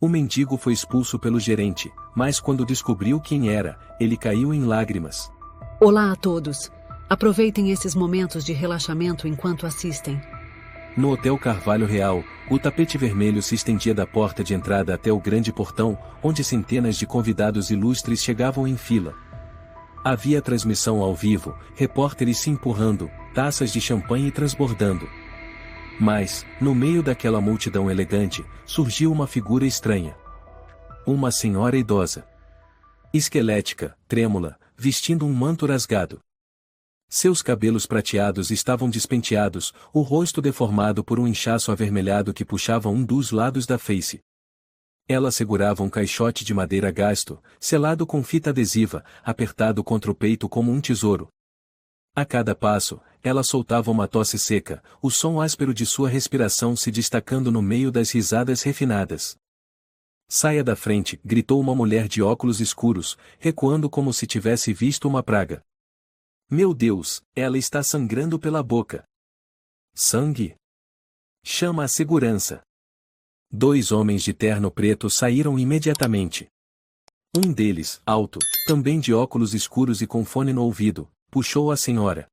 O mendigo foi expulso pelo gerente, mas quando descobriu quem era, ele caiu em lágrimas. Olá a todos. Aproveitem esses momentos de relaxamento enquanto assistem. No Hotel Carvalho Real, o tapete vermelho se estendia da porta de entrada até o grande portão, onde centenas de convidados ilustres chegavam em fila. Havia transmissão ao vivo, repórteres se empurrando, taças de champanhe transbordando. Mas, no meio daquela multidão elegante, surgiu uma figura estranha. Uma senhora idosa. Esquelética, trêmula, vestindo um manto rasgado. Seus cabelos prateados estavam despenteados, o rosto deformado por um inchaço avermelhado que puxava um dos lados da face. Ela segurava um caixote de madeira gasto, selado com fita adesiva, apertado contra o peito como um tesouro. A cada passo, ela soltava uma tosse seca, o som áspero de sua respiração se destacando no meio das risadas refinadas. Saia da frente, gritou uma mulher de óculos escuros, recuando como se tivesse visto uma praga. Meu Deus, ela está sangrando pela boca. Sangue? Chama a segurança. 2 homens de terno preto saíram imediatamente. Um deles, alto, também de óculos escuros e com fone no ouvido, puxou a senhora.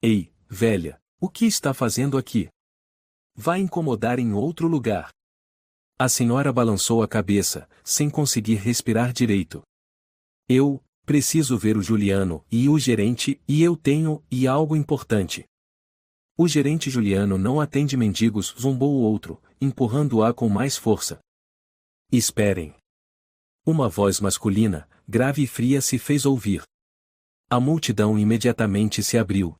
Ei, velha, o que está fazendo aqui? Vai incomodar em outro lugar. A senhora balançou a cabeça, sem conseguir respirar direito. Eu preciso ver o Juliano e o gerente, e eu tenho algo importante. O gerente Juliano não atende mendigos, zombou o outro, empurrando-a com mais força. Esperem. Uma voz masculina, grave e fria se fez ouvir. A multidão imediatamente se abriu.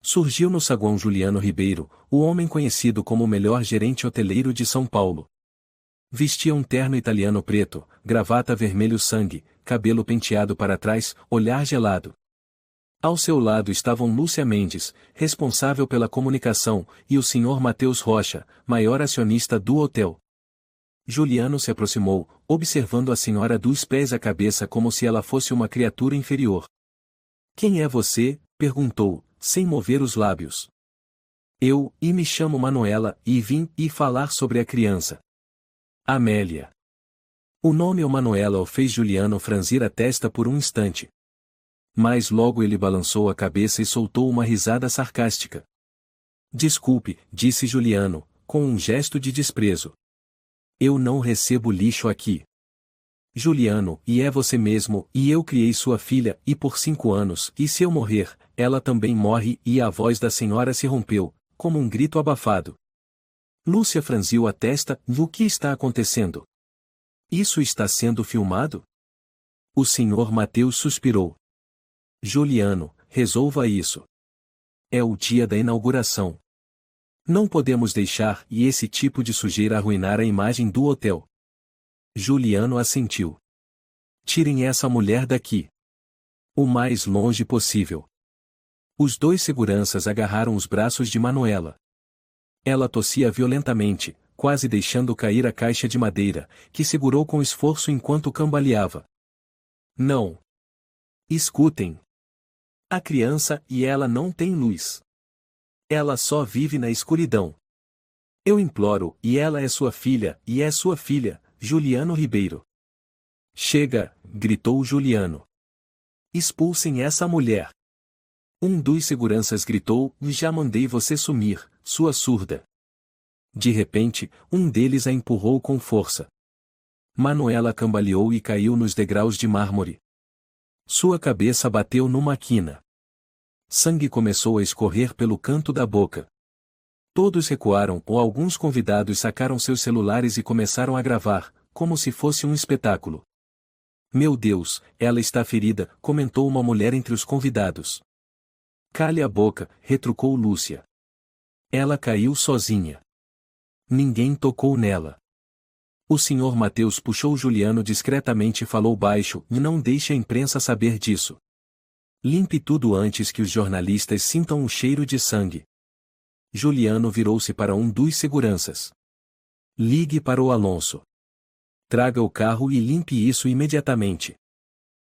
Surgiu no saguão Juliano Ribeiro, o homem conhecido como o melhor gerente hoteleiro de São Paulo. Vestia um terno italiano preto, gravata vermelho sangue, cabelo penteado para trás, olhar gelado. Ao seu lado estavam Lúcia Mendes, responsável pela comunicação, e o Sr. Matheus Rocha, maior acionista do hotel. Juliano se aproximou, observando a senhora dos pés à cabeça como se ela fosse uma criatura inferior. Quem é você? Perguntou, sem mover os lábios. Eu me chamo Manuela, e vim falar sobre a criança. Amélia. O nome Manuela o fez Juliano franzir a testa por um instante. Mas logo ele balançou a cabeça e soltou uma risada sarcástica. Desculpe, disse Juliano, com um gesto de desprezo. Eu não recebo lixo aqui. Juliano, e é você mesmo, e eu criei sua filha, e por 5 anos, e se eu morrer, ela também morre, e a voz da senhora se rompeu, como um grito abafado. Lúcia franziu a testa, o que está acontecendo? Isso está sendo filmado? O senhor Matheus suspirou. Juliano, resolva isso. É o dia da inauguração. Não podemos deixar esse tipo de sujeira arruinar a imagem do hotel. Juliano assentiu. Tirem essa mulher daqui. O mais longe possível. Os 2 seguranças agarraram os braços de Manuela. Ela tossia violentamente, quase deixando cair a caixa de madeira, que segurou com esforço enquanto cambaleava. Não. Escutem. A criança e ela não tem luz. Ela só vive na escuridão. Eu imploro, e ela é sua filha, Juliano Ribeiro. Chega, gritou Juliano. Expulsem essa mulher. Um dos seguranças gritou, já mandei você sumir, sua surda. De repente, um deles a empurrou com força. Manuela cambaleou e caiu nos degraus de mármore. Sua cabeça bateu numa quina. Sangue começou a escorrer pelo canto da boca. Todos recuaram ou alguns convidados sacaram seus celulares e começaram a gravar, como se fosse um espetáculo. Meu Deus, ela está ferida, comentou uma mulher entre os convidados. Cale a boca, retrucou Lúcia. Ela caiu sozinha. Ninguém tocou nela. O senhor Matheus puxou Juliano discretamente e falou baixo, e não deixe a imprensa saber disso. Limpe tudo antes que os jornalistas sintam o cheiro de sangue. Juliano virou-se para um dos seguranças. Ligue para o Alonso. Traga o carro e limpe isso imediatamente.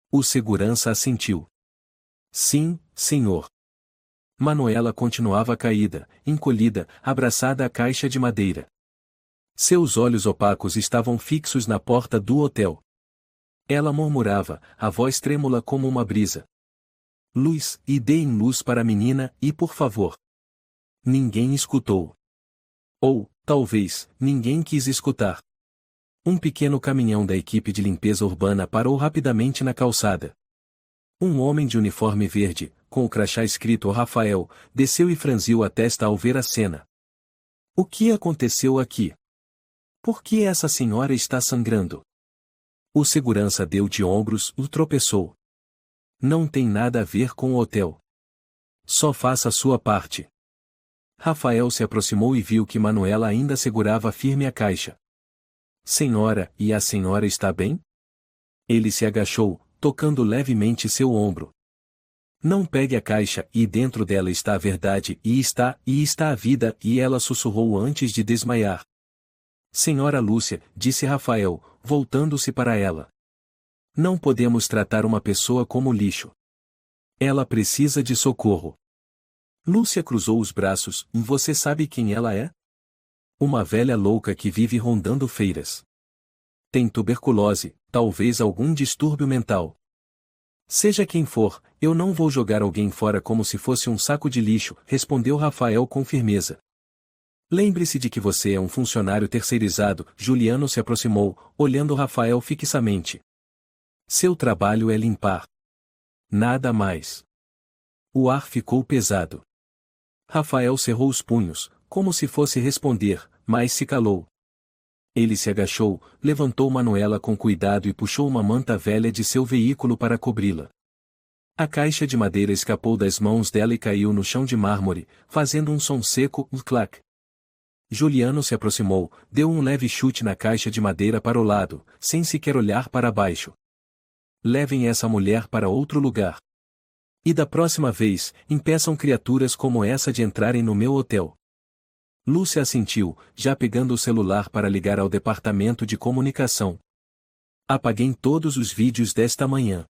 O segurança assentiu. Sim, senhor. Manuela continuava caída, encolhida, abraçada à caixa de madeira. Seus olhos opacos estavam fixos na porta do hotel. Ela murmurava, a voz trêmula como uma brisa. Luz, e deem luz para a menina, e por favor. Ninguém escutou. Ou, talvez, ninguém quis escutar. Um pequeno caminhão da equipe de limpeza urbana parou rapidamente na calçada. Um homem de uniforme verde, com o crachá escrito Rafael, desceu e franziu a testa ao ver a cena. O que aconteceu aqui? Por que essa senhora está sangrando? O segurança deu de ombros e tropeçou. Não tem nada a ver com o hotel. Só faça a sua parte. Rafael se aproximou e viu que Manuela ainda segurava firme a caixa. Senhora, e a senhora está bem? Ele se agachou, tocando levemente seu ombro. Não pegue a caixa, e dentro dela está a verdade, e está a vida, e ela sussurrou antes de desmaiar. Senhora Lúcia, disse Rafael, voltando-se para ela. Não podemos tratar uma pessoa como lixo. Ela precisa de socorro. Lúcia cruzou os braços, e você sabe quem ela é? Uma velha louca que vive rondando feiras. Tem tuberculose, talvez algum distúrbio mental. Seja quem for, eu não vou jogar alguém fora como se fosse um saco de lixo, respondeu Rafael com firmeza. Lembre-se de que você é um funcionário terceirizado. Juliano se aproximou, olhando Rafael fixamente. Seu trabalho é limpar. Nada mais. O ar ficou pesado. Rafael cerrou os punhos, como se fosse responder, mas se calou. Ele se agachou, levantou Manuela com cuidado e puxou uma manta velha de seu veículo para cobri-la. A caixa de madeira escapou das mãos dela e caiu no chão de mármore, fazendo um som seco, clac. Juliano se aproximou, deu um leve chute na caixa de madeira para o lado, sem sequer olhar para baixo. Levem essa mulher para outro lugar. E da próxima vez, impeçam criaturas como essa de entrarem no meu hotel. Lúcia assentiu, já pegando o celular para ligar ao departamento de comunicação. Apaguei todos os vídeos desta manhã.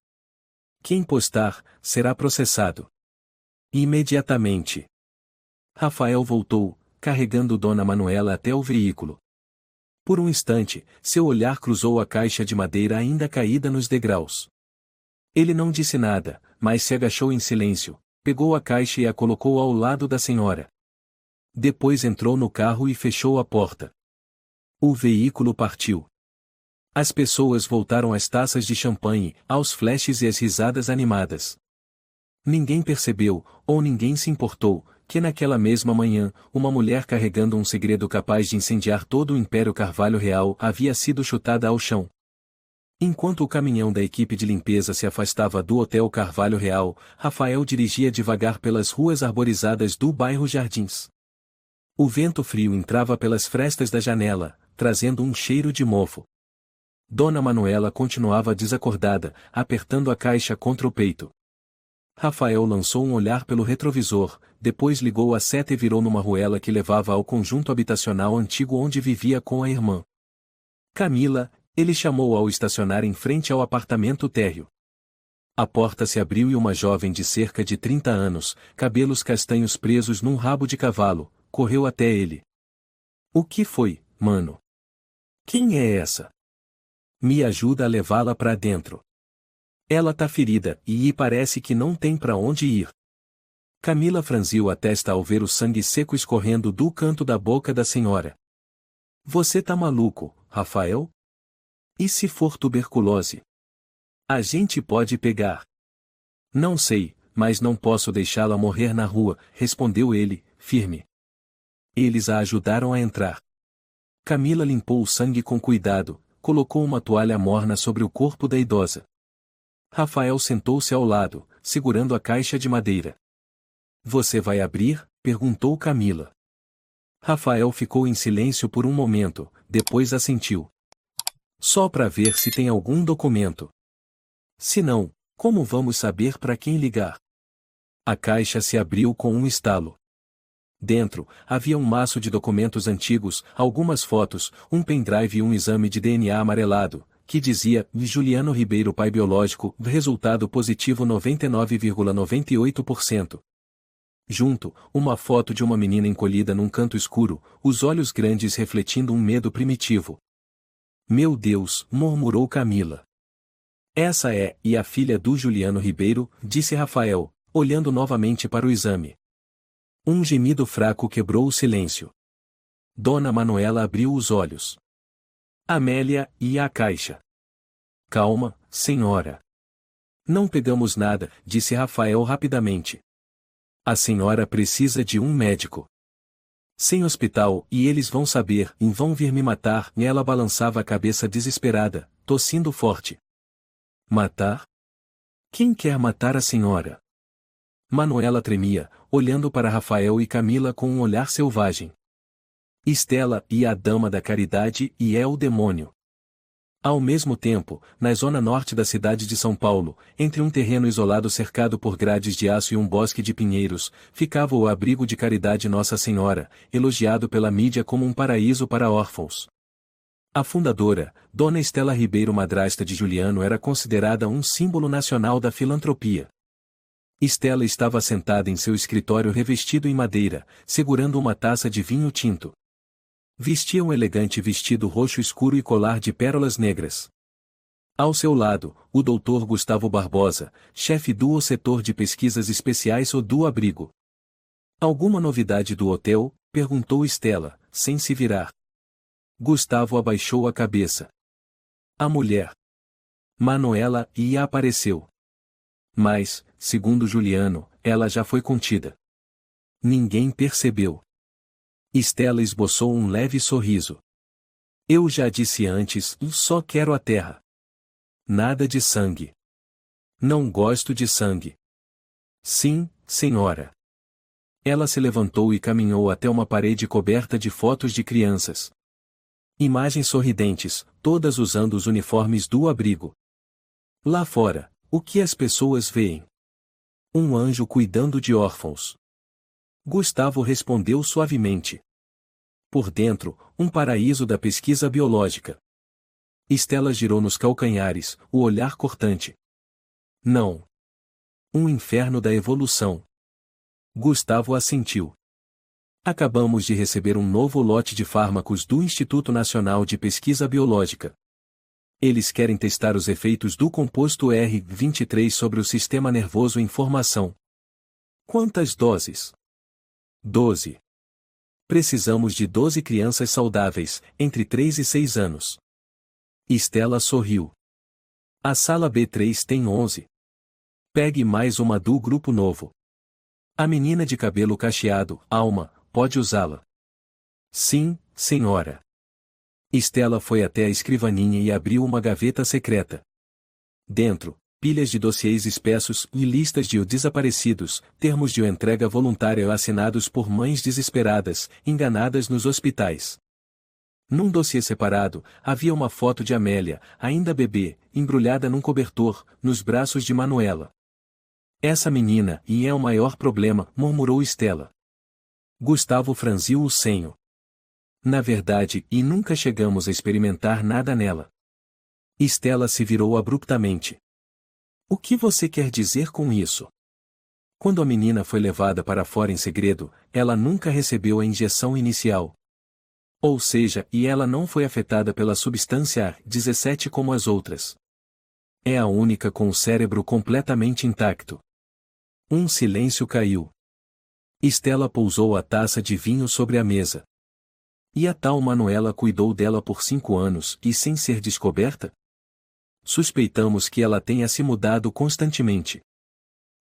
Quem postar, será processado. Imediatamente. Rafael voltou, carregando Dona Manuela até o veículo. Por um instante, seu olhar cruzou a caixa de madeira ainda caída nos degraus. Ele não disse nada, mas se agachou em silêncio, pegou a caixa e a colocou ao lado da senhora. Depois entrou no carro e fechou a porta. O veículo partiu. As pessoas voltaram às taças de champanhe, aos flashes e às risadas animadas. Ninguém percebeu, ou ninguém se importou, que naquela mesma manhã, uma mulher carregando um segredo capaz de incendiar todo o Império Carvalho Real havia sido chutada ao chão. Enquanto o caminhão da equipe de limpeza se afastava do Hotel Carvalho Real, Rafael dirigia devagar pelas ruas arborizadas do bairro Jardins. O vento frio entrava pelas frestas da janela, trazendo um cheiro de mofo. Dona Manuela continuava desacordada, apertando a caixa contra o peito. Rafael lançou um olhar pelo retrovisor, depois ligou a seta e virou numa ruela que levava ao conjunto habitacional antigo onde vivia com a irmã. Camila, ele chamou ao estacionar em frente ao apartamento térreo. A porta se abriu e uma jovem de cerca de 30 anos, cabelos castanhos presos num rabo de cavalo, correu até ele. O que foi, mano? Quem é essa? Me ajuda a levá-la para dentro. Ela tá ferida, e parece que não tem para onde ir. Camila franziu a testa ao ver o sangue seco escorrendo do canto da boca da senhora. Você tá maluco, Rafael? E se for tuberculose? A gente pode pegar. Não sei, mas não posso deixá-la morrer na rua, respondeu ele, firme. Eles a ajudaram a entrar. Camila limpou o sangue com cuidado, colocou uma toalha morna sobre o corpo da idosa. Rafael sentou-se ao lado, segurando a caixa de madeira. Você vai abrir? Perguntou Camila. Rafael ficou em silêncio por um momento, depois assentiu. Só para ver se tem algum documento. Se não, como vamos saber para quem ligar? A caixa se abriu com um estalo. Dentro, havia um maço de documentos antigos, algumas fotos, um pendrive e um exame de DNA amarelado, que dizia, Juliano Ribeiro pai biológico, resultado positivo 99,98%. Junto, uma foto de uma menina encolhida num canto escuro, os olhos grandes refletindo um medo primitivo. Meu Deus, murmurou Camila. Essa é, e a filha do Juliano Ribeiro, disse Rafael, olhando novamente para o exame. Um gemido fraco quebrou o silêncio. Dona Manuela abriu os olhos. Amélia, e a caixa? Calma, senhora. Não pegamos nada, disse Rafael rapidamente. A senhora precisa de um médico. Sem hospital, e eles vão saber, e vão vir me matar, e ela balançava a cabeça desesperada, tossindo forte. Matar? Quem quer matar a senhora? Manuela tremia, olhando para Rafael e Camila com um olhar selvagem. Estela, e a dama da caridade, e é o demônio. Ao mesmo tempo, na zona norte da cidade de São Paulo, entre um terreno isolado cercado por grades de aço e um bosque de pinheiros, ficava o abrigo de caridade Nossa Senhora, elogiado pela mídia como um paraíso para órfãos. A fundadora, Dona Estela Ribeiro, madrasta de Juliano, era considerada um símbolo nacional da filantropia. Estela estava sentada em seu escritório revestido em madeira, segurando uma taça de vinho tinto. Vestia um elegante vestido roxo escuro e colar de pérolas negras. Ao seu lado, o Dr. Gustavo Barbosa, chefe do setor de pesquisas especiais do abrigo. Alguma novidade do hotel? Perguntou Estela, sem se virar. Gustavo abaixou a cabeça. A mulher. Manuela, e apareceu. Mas, segundo Juliano, ela já foi contida. Ninguém percebeu. Estela esboçou um leve sorriso. Eu já disse antes, só quero a terra. Nada de sangue. Não gosto de sangue. Sim, senhora. Ela se levantou e caminhou até uma parede coberta de fotos de crianças. Imagens sorridentes, todas usando os uniformes do abrigo. Lá fora, o que as pessoas veem? Um anjo cuidando de órfãos. Gustavo respondeu suavemente. Por dentro, um paraíso da pesquisa biológica. Estela girou nos calcanhares, o olhar cortante. Não. Um inferno da evolução. Gustavo assentiu. Acabamos de receber um novo lote de fármacos do Instituto Nacional de Pesquisa Biológica. Eles querem testar os efeitos do composto R23 sobre o sistema nervoso em formação. Quantas doses? 12. Precisamos de 12 crianças saudáveis, entre 3 e 6 anos. Estela sorriu. A sala B3 tem 11. Pegue mais uma do grupo novo. A menina de cabelo cacheado, Alma, pode usá-la. Sim, senhora. Estela foi até a escrivaninha e abriu uma gaveta secreta. Dentro, pilhas de dossiês espessos e listas de desaparecidos, termos de entrega voluntária assinados por mães desesperadas, enganadas nos hospitais. Num dossiê separado, havia uma foto de Amélia, ainda bebê, embrulhada num cobertor, nos braços de Manuela. Essa menina, e é o maior problema, murmurou Estela. Gustavo franziu o senho. Na verdade, e nunca chegamos a experimentar nada nela. Estela se virou abruptamente. O que você quer dizer com isso? Quando a menina foi levada para fora em segredo, ela nunca recebeu a injeção inicial. Ou seja, e ela não foi afetada pela substância A17 como as outras. É a única com o cérebro completamente intacto. Um silêncio caiu. Estela pousou a taça de vinho sobre a mesa. E a tal Manuela cuidou dela por 5 anos e sem ser descoberta? Suspeitamos que ela tenha se mudado constantemente.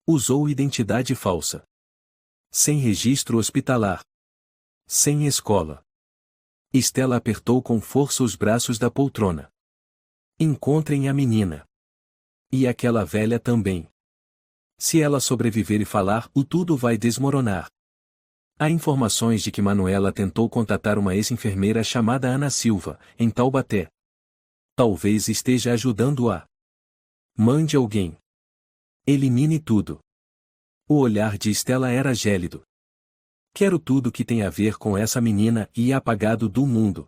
Usou identidade falsa. Sem registro hospitalar. Sem escola. Estela apertou com força os braços da poltrona. Encontrem a menina. E aquela velha também. Se ela sobreviver e falar, o tudo vai desmoronar. Há informações de que Manuela tentou contatar uma ex-enfermeira chamada Ana Silva, em Taubaté. Talvez esteja ajudando-a. Mande alguém. Elimine tudo. O olhar de Estela era gélido. Quero tudo que tem a ver com essa menina e apagado do mundo.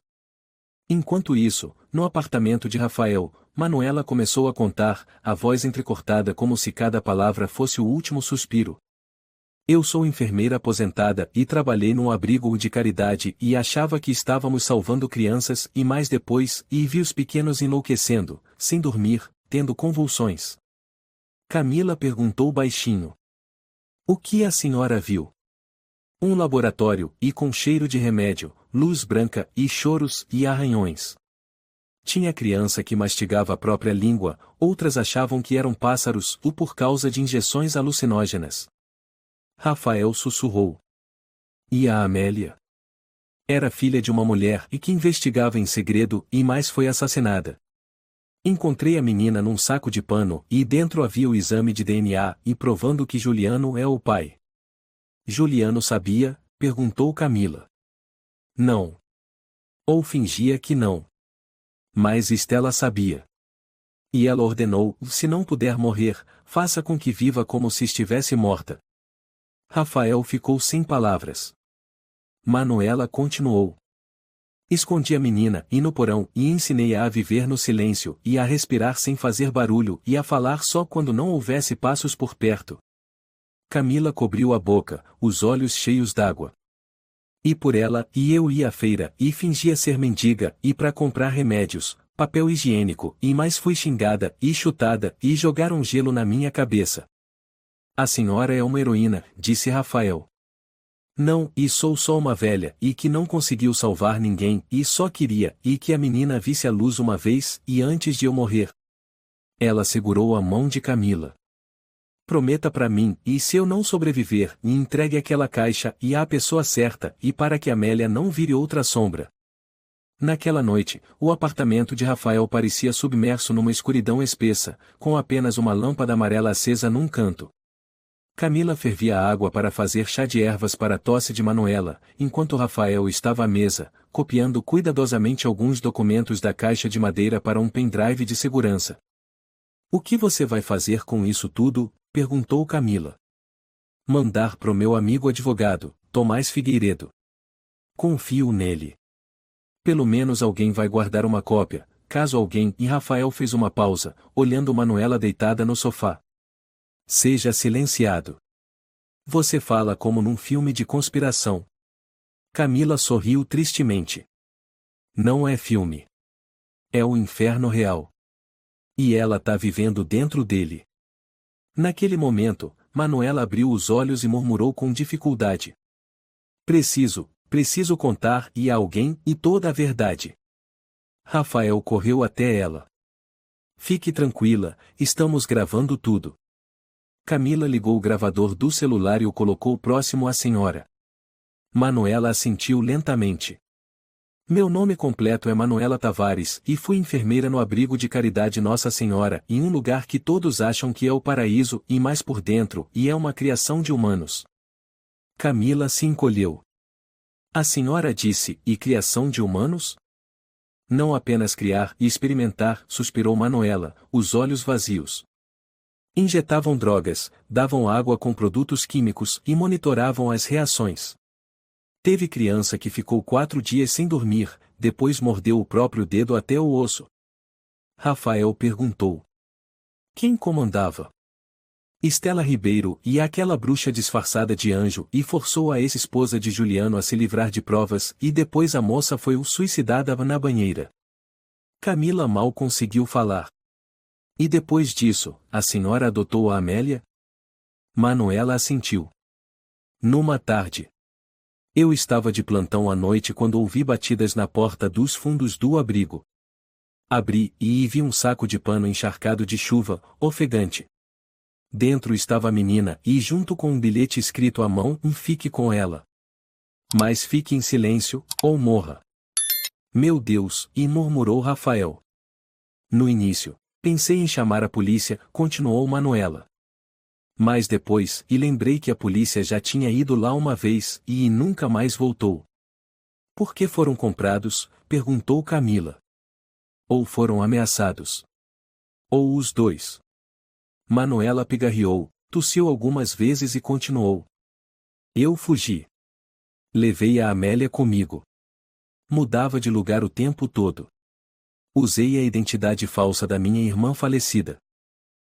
Enquanto isso, no apartamento de Rafael, Manuela começou a contar, a voz entrecortada como se cada palavra fosse o último suspiro. Eu sou enfermeira aposentada e trabalhei num abrigo de caridade e achava que estávamos salvando crianças e mais depois e vi os pequenos enlouquecendo, sem dormir, tendo convulsões. Camila perguntou baixinho. O que a senhora viu? Um laboratório, e com cheiro de remédio, luz branca, e choros, e arranhões. Tinha criança que mastigava a própria língua, outras achavam que eram pássaros, ou por causa de injeções alucinógenas. Rafael sussurrou. E a Amélia? Era filha de uma mulher e que investigava em segredo, e mais foi assassinada. Encontrei a menina num saco de pano, e dentro havia o exame de DNA, e provando que Juliano é o pai. Juliano sabia? Perguntou Camila. Não. Ou fingia que não. Mas Estela sabia. E ela ordenou, se não puder morrer, faça com que viva como se estivesse morta. Rafael ficou sem palavras. Manuela continuou. Escondi a menina, e no porão, e ensinei-a a viver no silêncio, e a respirar sem fazer barulho, e a falar só quando não houvesse passos por perto. Camila cobriu a boca, os olhos cheios d'água. E por ela, e eu ia à feira, e fingia ser mendiga, e para comprar remédios, papel higiênico, e mais fui xingada, e chutada, e jogaram gelo na minha cabeça. A senhora é uma heroína, disse Rafael. Não, e sou só uma velha, e que não conseguiu salvar ninguém, e só queria, e que a menina visse a luz uma vez, e antes de eu morrer. Ela segurou a mão de Camila. Prometa para mim, e se eu não sobreviver, me entregue aquela caixa, e à pessoa certa, e para que Amélia não vire outra sombra. Naquela noite, o apartamento de Rafael parecia submerso numa escuridão espessa, com apenas uma lâmpada amarela acesa num canto. Camila fervia a água para fazer chá de ervas para a tosse de Manuela, enquanto Rafael estava à mesa, copiando cuidadosamente alguns documentos da caixa de madeira para um pendrive de segurança. O que você vai fazer com isso tudo? Perguntou Camila. Mandar pro meu amigo advogado, Tomás Figueiredo. Confio nele. Pelo menos alguém vai guardar uma cópia, caso alguém. E Rafael fez uma pausa, olhando Manuela deitada no sofá. Seja silenciado. Você fala como num filme de conspiração. Camila sorriu tristemente. Não é filme. É o inferno real. E ela tá vivendo dentro dele. Naquele momento, Manuela abriu os olhos e murmurou com dificuldade. Preciso contar a alguém e toda a verdade. Rafael correu até ela. Fique tranquila, estamos gravando tudo. Camila ligou o gravador do celular e o colocou próximo à senhora. Manuela assentiu lentamente. Meu nome completo é Manuela Tavares e fui enfermeira no abrigo de caridade Nossa Senhora, em um lugar que todos acham que é o paraíso e mais por dentro, e é uma criação de humanos. Camila se encolheu. A senhora disse, e criação de humanos? Não apenas criar e experimentar, suspirou Manuela, os olhos vazios. Injetavam drogas, davam água com produtos químicos e monitoravam as reações. Teve criança que ficou 4 dias sem dormir, depois mordeu o próprio dedo até o osso. Rafael perguntou. Quem comandava? Estela Ribeiro e aquela bruxa disfarçada de anjo e forçou a ex-esposa de Juliano a se livrar de provas e depois a moça foi suicidada na banheira. Camila mal conseguiu falar. E depois disso, a senhora adotou a Amélia? Manuela assentiu. Numa tarde. Eu estava de plantão à noite quando ouvi batidas na porta dos fundos do abrigo. Abri e vi um saco de pano encharcado de chuva, ofegante. Dentro estava a menina e junto com um bilhete escrito à mão, fique com ela. Mas fique em silêncio, ou morra. Meu Deus, e murmurou Rafael. No início, pensei em chamar a polícia, continuou Manuela. Mas depois, lembrei que a polícia já tinha ido lá uma vez, e nunca mais voltou. Por que foram comprados? Perguntou Camila. Ou foram ameaçados? Ou os dois? Manuela pigarreou, tossiu algumas vezes e continuou. Eu fugi. Levei a Amélia comigo. Mudava de lugar o tempo todo. Usei a identidade falsa da minha irmã falecida.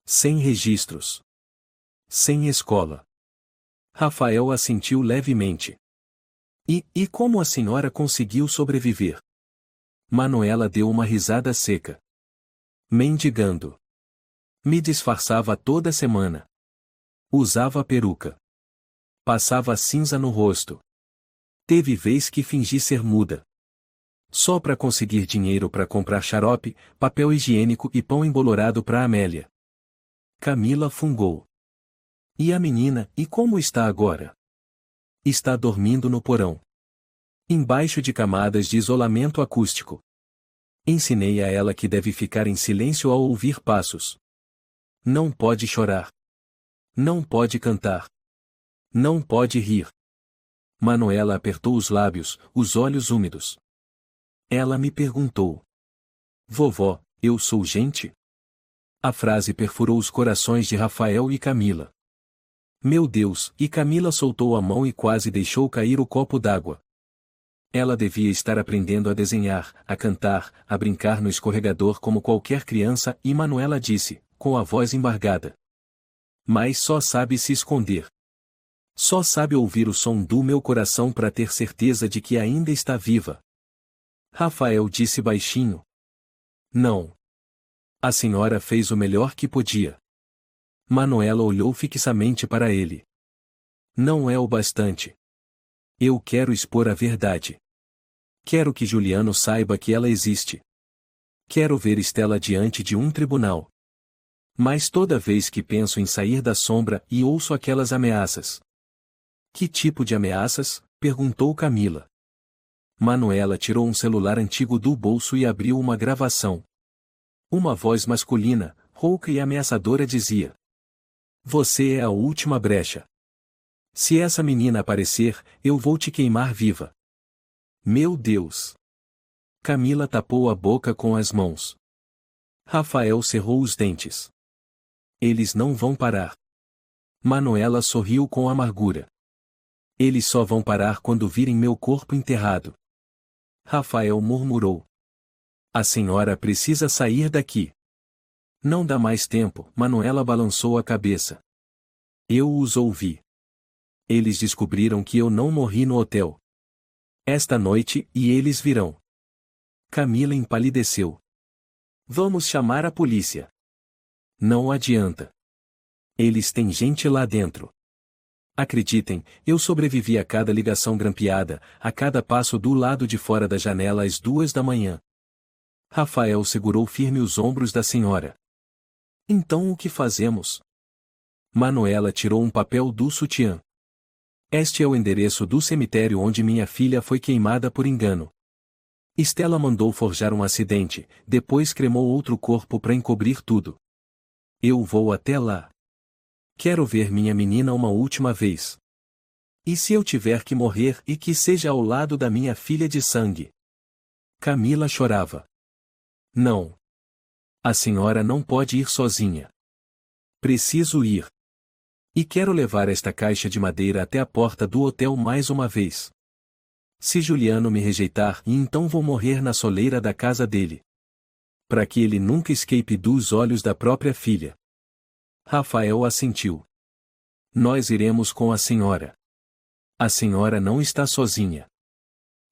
Sem registros. Sem escola. Rafael assentiu levemente. E como a senhora conseguiu sobreviver? Manuela deu uma risada seca. Mendigando. Me disfarçava toda semana. Usava peruca. Passava cinza no rosto. Teve vez que fingi ser muda. Só para conseguir dinheiro para comprar xarope, papel higiênico e pão embolorado para Amélia. Camila fungou. E a menina, e como está agora? Está dormindo no porão. Embaixo de camadas de isolamento acústico. Ensinei a ela que deve ficar em silêncio ao ouvir passos. Não pode chorar. Não pode cantar. Não pode rir. Manuela apertou os lábios, os olhos úmidos. Ela me perguntou. Vovó, eu sou gente? A frase perfurou os corações de Rafael e Camila. Meu Deus, e Camila soltou a mão e quase deixou cair o copo d'água. Ela devia estar aprendendo a desenhar, a cantar, a brincar no escorregador como qualquer criança, e Manuela disse, com a voz embargada. Mas só sabe se esconder. Só sabe ouvir o som do meu coração para ter certeza de que ainda está viva. Rafael disse baixinho. Não. A senhora fez o melhor que podia. Manuela olhou fixamente para ele. Não é o bastante. Eu quero expor a verdade. Quero que Juliano saiba que ela existe. Quero ver Estela diante de um tribunal. Mas toda vez que penso em sair da sombra e ouço aquelas ameaças. Que tipo de ameaças? Perguntou Camila. Manuela tirou um celular antigo do bolso e abriu uma gravação. Uma voz masculina, rouca e ameaçadora dizia. Você é a última brecha. Se essa menina aparecer, eu vou te queimar viva. Meu Deus! Camila tapou a boca com as mãos. Rafael cerrou os dentes. Eles não vão parar. Manuela sorriu com amargura. Eles só vão parar quando virem meu corpo enterrado. Rafael murmurou. A senhora precisa sair daqui. Não dá mais tempo, Manuela balançou a cabeça. Eu os ouvi. Eles descobriram que eu não morri no hotel. Esta noite, e eles virão. Camila empalideceu. Vamos chamar a polícia. Não adianta. Eles têm gente lá dentro. Acreditem, eu sobrevivi a cada ligação grampeada, a cada passo do lado de fora da janela às 2 da manhã. Rafael segurou firme os ombros da senhora. Então o que fazemos? Manuela tirou um papel do sutiã. Este é o endereço do cemitério onde minha filha foi queimada por engano. Estela mandou forjar um acidente, depois cremou outro corpo para encobrir tudo. Eu vou até lá. Quero ver minha menina uma última vez. E se eu tiver que morrer e que seja ao lado da minha filha de sangue? Camila chorava. Não. A senhora não pode ir sozinha. Preciso ir. E quero levar esta caixa de madeira até a porta do hotel mais uma vez. Se Juliano me rejeitar, então vou morrer na soleira da casa dele. Para que ele nunca escape dos olhos da própria filha. Rafael assentiu. Nós iremos com a senhora. A senhora não está sozinha.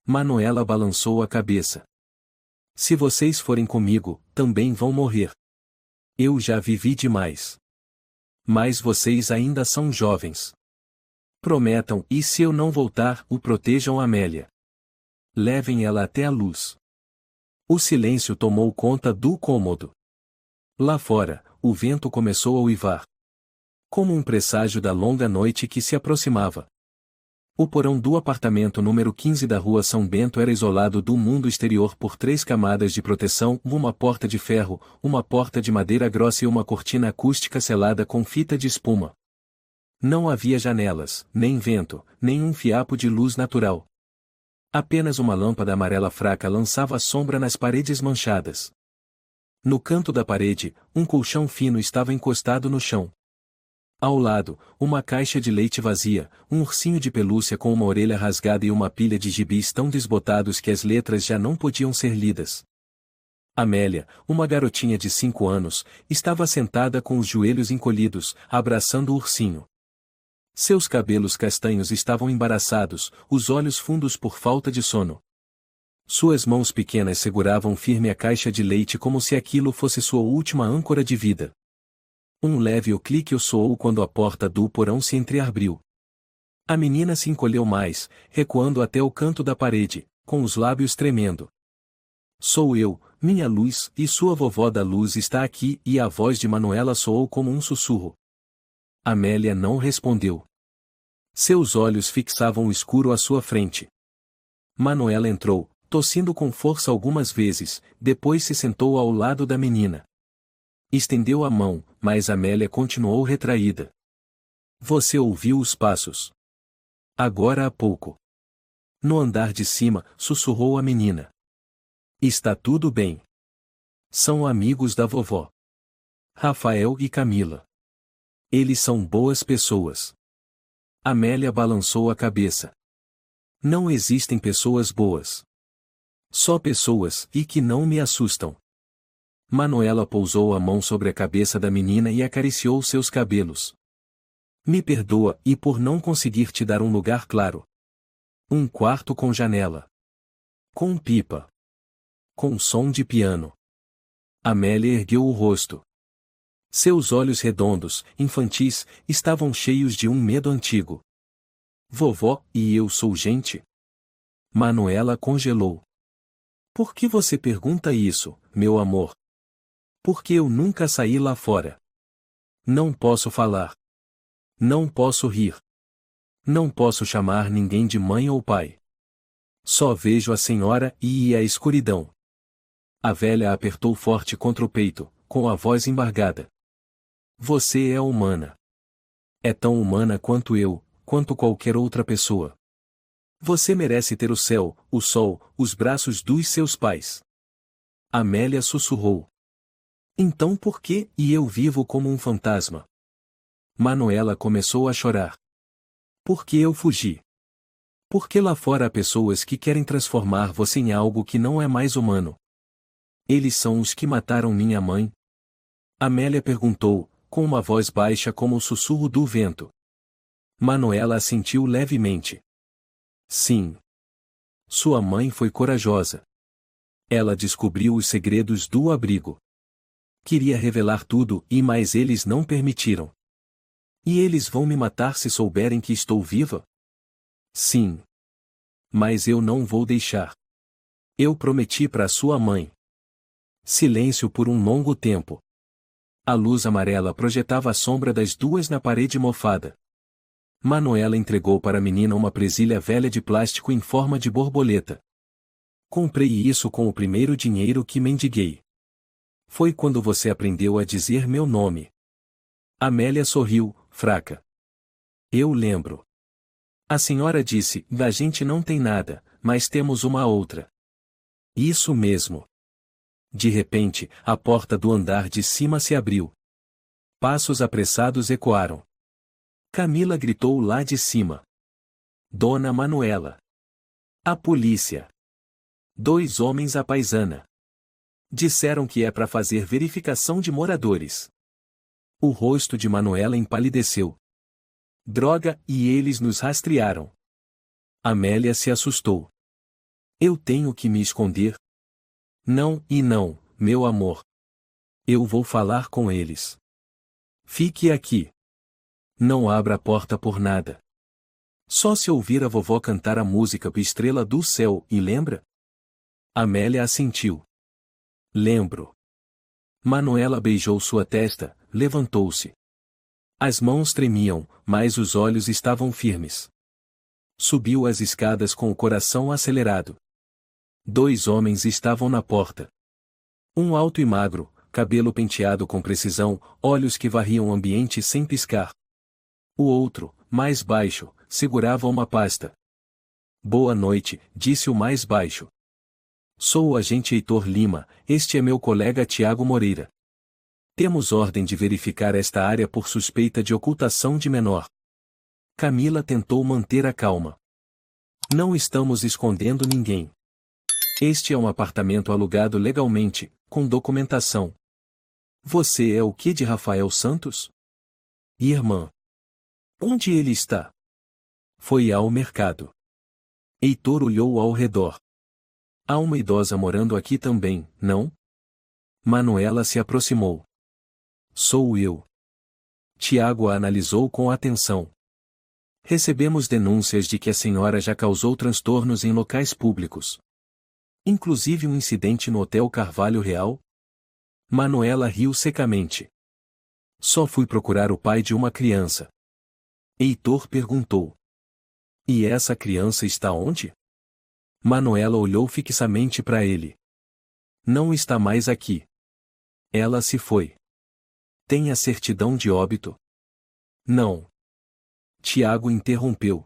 Manuela balançou a cabeça. Se vocês forem comigo, também vão morrer. Eu já vivi demais. Mas vocês ainda são jovens. Prometam, e se eu não voltar, o protejam Amélia. Levem ela até a luz. O silêncio tomou conta do cômodo. Lá fora, o vento começou a uivar. Como um presságio da longa noite que se aproximava. O porão do apartamento número 15 da rua São Bento era isolado do mundo exterior por 3 camadas de proteção, uma porta de ferro, uma porta de madeira grossa e uma cortina acústica selada com fita de espuma. Não havia janelas, nem vento, nem um fiapo de luz natural. Apenas uma lâmpada amarela fraca lançava sombra nas paredes manchadas. No canto da parede, um colchão fino estava encostado no chão. Ao lado, uma caixa de leite vazia, um ursinho de pelúcia com uma orelha rasgada e uma pilha de gibis tão desbotados que as letras já não podiam ser lidas. Amélia, uma garotinha de 5 anos, estava sentada com os joelhos encolhidos, abraçando o ursinho. Seus cabelos castanhos estavam embaraçados, os olhos fundos por falta de sono. Suas mãos pequenas seguravam firme a caixa de leite como se aquilo fosse sua última âncora de vida. Um leve clique soou quando a porta do porão se entreabriu. A menina se encolheu mais, recuando até o canto da parede, com os lábios tremendo. Sou eu, minha luz, e sua vovó da luz está aqui, e a voz de Manuela soou como um sussurro. Amélia não respondeu. Seus olhos fixavam o escuro à sua frente. Manuela entrou, tossindo com força algumas vezes, depois se sentou ao lado da menina. Estendeu a mão, mas Amélia continuou retraída. Você ouviu os passos? Agora há pouco. No andar de cima, sussurrou a menina. Está tudo bem. São amigos da vovó. Rafael e Camila. Eles são boas pessoas. Amélia balançou a cabeça. Não existem pessoas boas. Só pessoas, e que não me assustam. Manuela pousou a mão sobre a cabeça da menina e acariciou seus cabelos. Me perdoa, e por não conseguir te dar um lugar claro. Um quarto com janela. Com pipa. Com som de piano. Amélia ergueu o rosto. Seus olhos redondos, infantis, estavam cheios de um medo antigo. Vovó, e eu sou gente? Manuela congelou. Por que você pergunta isso, meu amor? Porque eu nunca saí lá fora. Não posso falar. Não posso rir. Não posso chamar ninguém de mãe ou pai. Só vejo a senhora e a escuridão. A velha a apertou forte contra o peito, com a voz embargada. Você é humana. É tão humana quanto eu, quanto qualquer outra pessoa. Você merece ter o céu, o sol, os braços dos seus pais. Amélia sussurrou. Então por que eu vivo como um fantasma? Manuela começou a chorar. Porque eu fugi. Porque lá fora há pessoas que querem transformar você em algo que não é mais humano. Eles são os que mataram minha mãe? Amélia perguntou, com uma voz baixa como o sussurro do vento. Manuela assentiu levemente. Sim. Sua mãe foi corajosa. Ela descobriu os segredos do abrigo. Queria revelar tudo, mas eles não permitiram. E eles vão me matar se souberem que estou viva? Sim. Mas eu não vou deixar. Eu prometi para sua mãe. Silêncio por um longo tempo. A luz amarela projetava a sombra das duas na parede mofada. Manuela entregou para a menina uma presilha velha de plástico em forma de borboleta. Comprei isso com o primeiro dinheiro que mendiguei. Foi quando você aprendeu a dizer meu nome. Amélia sorriu, fraca. Eu lembro. A senhora disse, a gente não tem nada, mas temos uma outra. Isso mesmo. De repente, a porta do andar de cima se abriu. Passos apressados ecoaram. Camila gritou lá de cima. Dona Manuela. A polícia. 2 homens à paisana. Disseram que é para fazer verificação de moradores. O rosto de Manuela empalideceu. Droga, e eles nos rastrearam. Amélia se assustou. Eu tenho que me esconder? Não, e não, meu amor. Eu vou falar com eles. Fique aqui. Não abra a porta por nada. Só se ouvir a vovó cantar a música Estrela do Céu, e lembra? Amélia assentiu. Lembro. Manuela beijou sua testa, levantou-se. As mãos tremiam, mas os olhos estavam firmes. Subiu as escadas com o coração acelerado. 2 homens estavam na porta. Um alto e magro, cabelo penteado com precisão, olhos que varriam o ambiente sem piscar. O outro, mais baixo, segurava uma pasta. Boa noite, disse o mais baixo. Sou o agente Heitor Lima, este é meu colega Tiago Moreira. Temos ordem de verificar esta área por suspeita de ocultação de menor. Camila tentou manter a calma. Não estamos escondendo ninguém. Este é um apartamento alugado legalmente, com documentação. Você é o que de Rafael Santos? Irmã. Onde ele está? Foi ao mercado. Heitor olhou ao redor. Há uma idosa morando aqui também, não? Manuela se aproximou. Sou eu. Tiago a analisou com atenção. Recebemos denúncias de que a senhora já causou transtornos em locais públicos. Inclusive um incidente no Hotel Carvalho Real? Manuela riu secamente. Só fui procurar o pai de uma criança. Heitor perguntou. E essa criança está onde? Manuela olhou fixamente para ele. Não está mais aqui. Ela se foi. Tem a certidão de óbito? Não. Tiago interrompeu.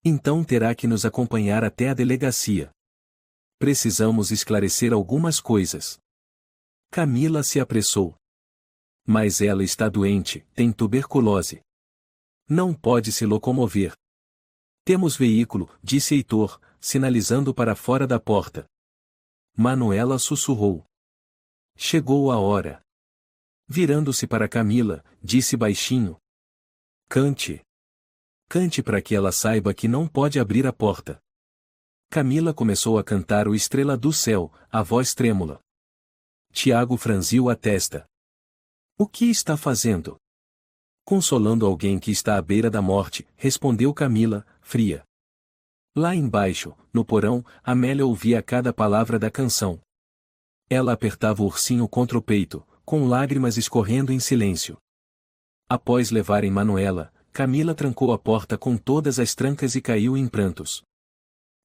Então terá que nos acompanhar até a delegacia. Precisamos esclarecer algumas coisas. Camila se apressou. Mas ela está doente, tem tuberculose. Não pode se locomover. Temos veículo, disse Heitor, sinalizando para fora da porta. Manuela sussurrou. Chegou a hora. Virando-se para Camila, disse baixinho. Cante. Cante para que ela saiba que não pode abrir a porta. Camila começou a cantar o Estrela do Céu, a voz trêmula. Tiago franziu a testa. O que está fazendo? Consolando alguém que está à beira da morte, respondeu Camila, fria. Lá embaixo, no porão, Amélia ouvia cada palavra da canção. Ela apertava o ursinho contra o peito, com lágrimas escorrendo em silêncio. Após levarem Manuela, Camila trancou a porta com todas as trancas e caiu em prantos.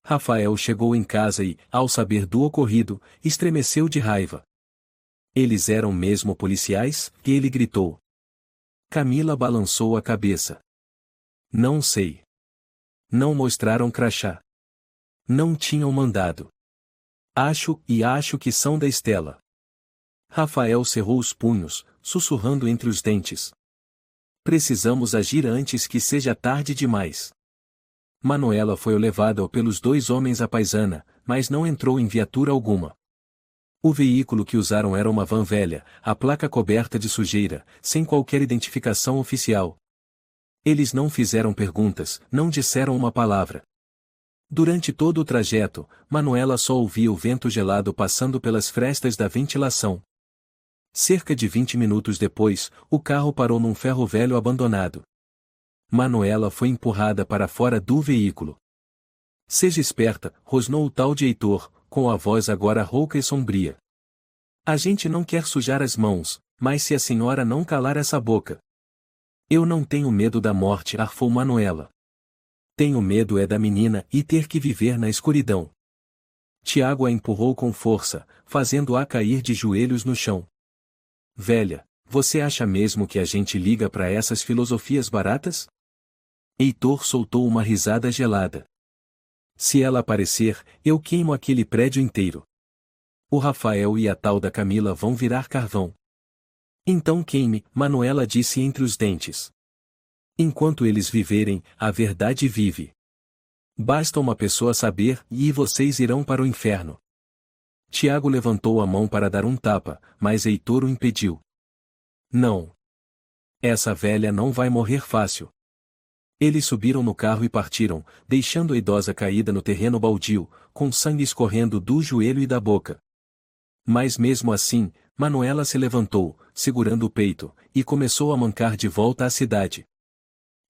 Rafael chegou em casa e, ao saber do ocorrido, estremeceu de raiva. Eles eram mesmo policiais? E ele gritou. Camila balançou a cabeça. Não sei. Não mostraram crachá. Não tinham mandado. Acho que são da Estela. Rafael cerrou os punhos, sussurrando entre os dentes. Precisamos agir antes que seja tarde demais. Manuela foi levada pelos dois homens à paisana, mas não entrou em viatura alguma. O veículo que usaram era uma van velha, a placa coberta de sujeira, sem qualquer identificação oficial. Eles não fizeram perguntas, não disseram uma palavra. Durante todo o trajeto, Manuela só ouvia o vento gelado passando pelas frestas da ventilação. Cerca de 20 minutos depois, o carro parou num ferro velho abandonado. Manuela foi empurrada para fora do veículo. Seja esperta, rosnou o tal de Heitor, com a voz agora rouca e sombria. A gente não quer sujar as mãos, mas se a senhora não calar essa boca. Eu não tenho medo da morte, arfou Manuela. Tenho medo é da menina e ter que viver na escuridão. Tiago a empurrou com força, fazendo-a cair de joelhos no chão. Velha, você acha mesmo que a gente liga para essas filosofias baratas? Heitor soltou uma risada gelada. Se ela aparecer, eu queimo aquele prédio inteiro. O Rafael e a tal da Camila vão virar carvão. Então queime, Manuela disse entre os dentes. Enquanto eles viverem, a verdade vive. Basta uma pessoa saber, e vocês irão para o inferno. Tiago levantou a mão para dar um tapa, mas Heitor o impediu. Não. Essa velha não vai morrer fácil. Eles subiram no carro e partiram, deixando a idosa caída no terreno baldio, com sangue escorrendo do joelho e da boca. Mas mesmo assim, Manuela se levantou, segurando o peito, e começou a mancar de volta à cidade.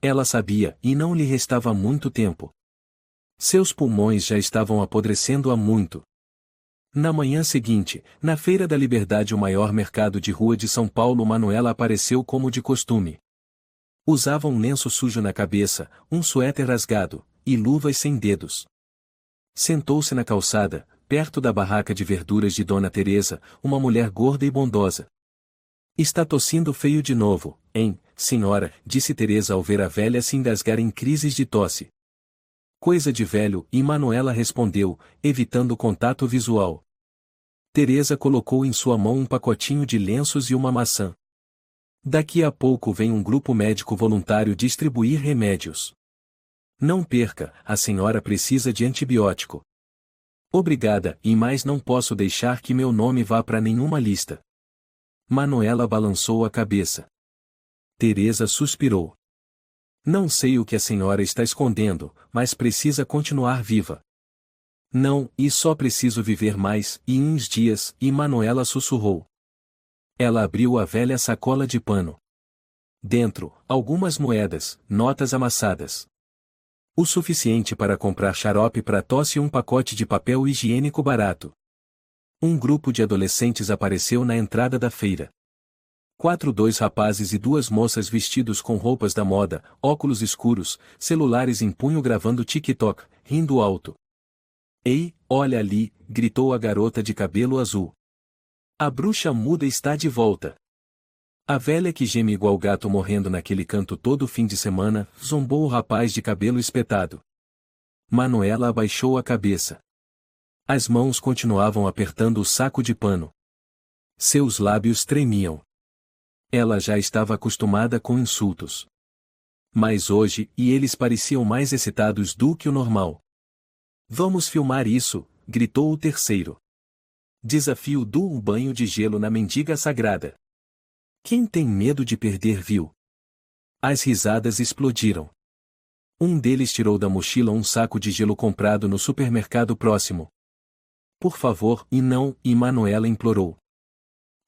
Ela sabia, e não lhe restava muito tempo. Seus pulmões já estavam apodrecendo há muito. Na manhã seguinte, na Feira da Liberdade, o maior mercado de rua de São Paulo, Manuela apareceu como de costume. Usava um lenço sujo na cabeça, um suéter rasgado, e luvas sem dedos. Sentou-se na calçada, perto da barraca de verduras de Dona Teresa, uma mulher gorda e bondosa. Está tossindo feio de novo, hein, senhora, disse Teresa ao ver a velha se engasgar em crises de tosse. Coisa de velho, e Manuela respondeu, evitando o contato visual. Teresa colocou em sua mão um pacotinho de lenços e uma maçã. Daqui a pouco vem um grupo médico voluntário distribuir remédios. Não perca, a senhora precisa de antibiótico. Obrigada, e mais não posso deixar que meu nome vá para nenhuma lista. Manuela balançou a cabeça. Teresa suspirou. Não sei o que a senhora está escondendo, mas precisa continuar viva. Não, e só preciso viver mais, e uns dias, e Manuela sussurrou. Ela abriu a velha sacola de pano. Dentro, algumas moedas, notas amassadas. O suficiente para comprar xarope para tosse e um pacote de papel higiênico barato. Um grupo de adolescentes apareceu na entrada da feira. Dois rapazes e duas moças vestidos com roupas da moda, óculos escuros, celulares em punho gravando TikTok, rindo alto. Ei, olha ali, gritou a garota de cabelo azul. A bruxa muda está de volta. A velha que geme igual gato morrendo naquele canto todo fim de semana, zombou o rapaz de cabelo espetado. Manuela abaixou a cabeça. As mãos continuavam apertando o saco de pano. Seus lábios tremiam. Ela já estava acostumada com insultos. Mas hoje, eles pareciam mais excitados do que o normal. Vamos filmar isso, gritou o terceiro. Desafio do banho de gelo na mendiga sagrada. Quem tem medo de perder viu. As risadas explodiram. Um deles tirou da mochila um saco de gelo comprado no supermercado próximo. Por favor, e não, e Manuela implorou.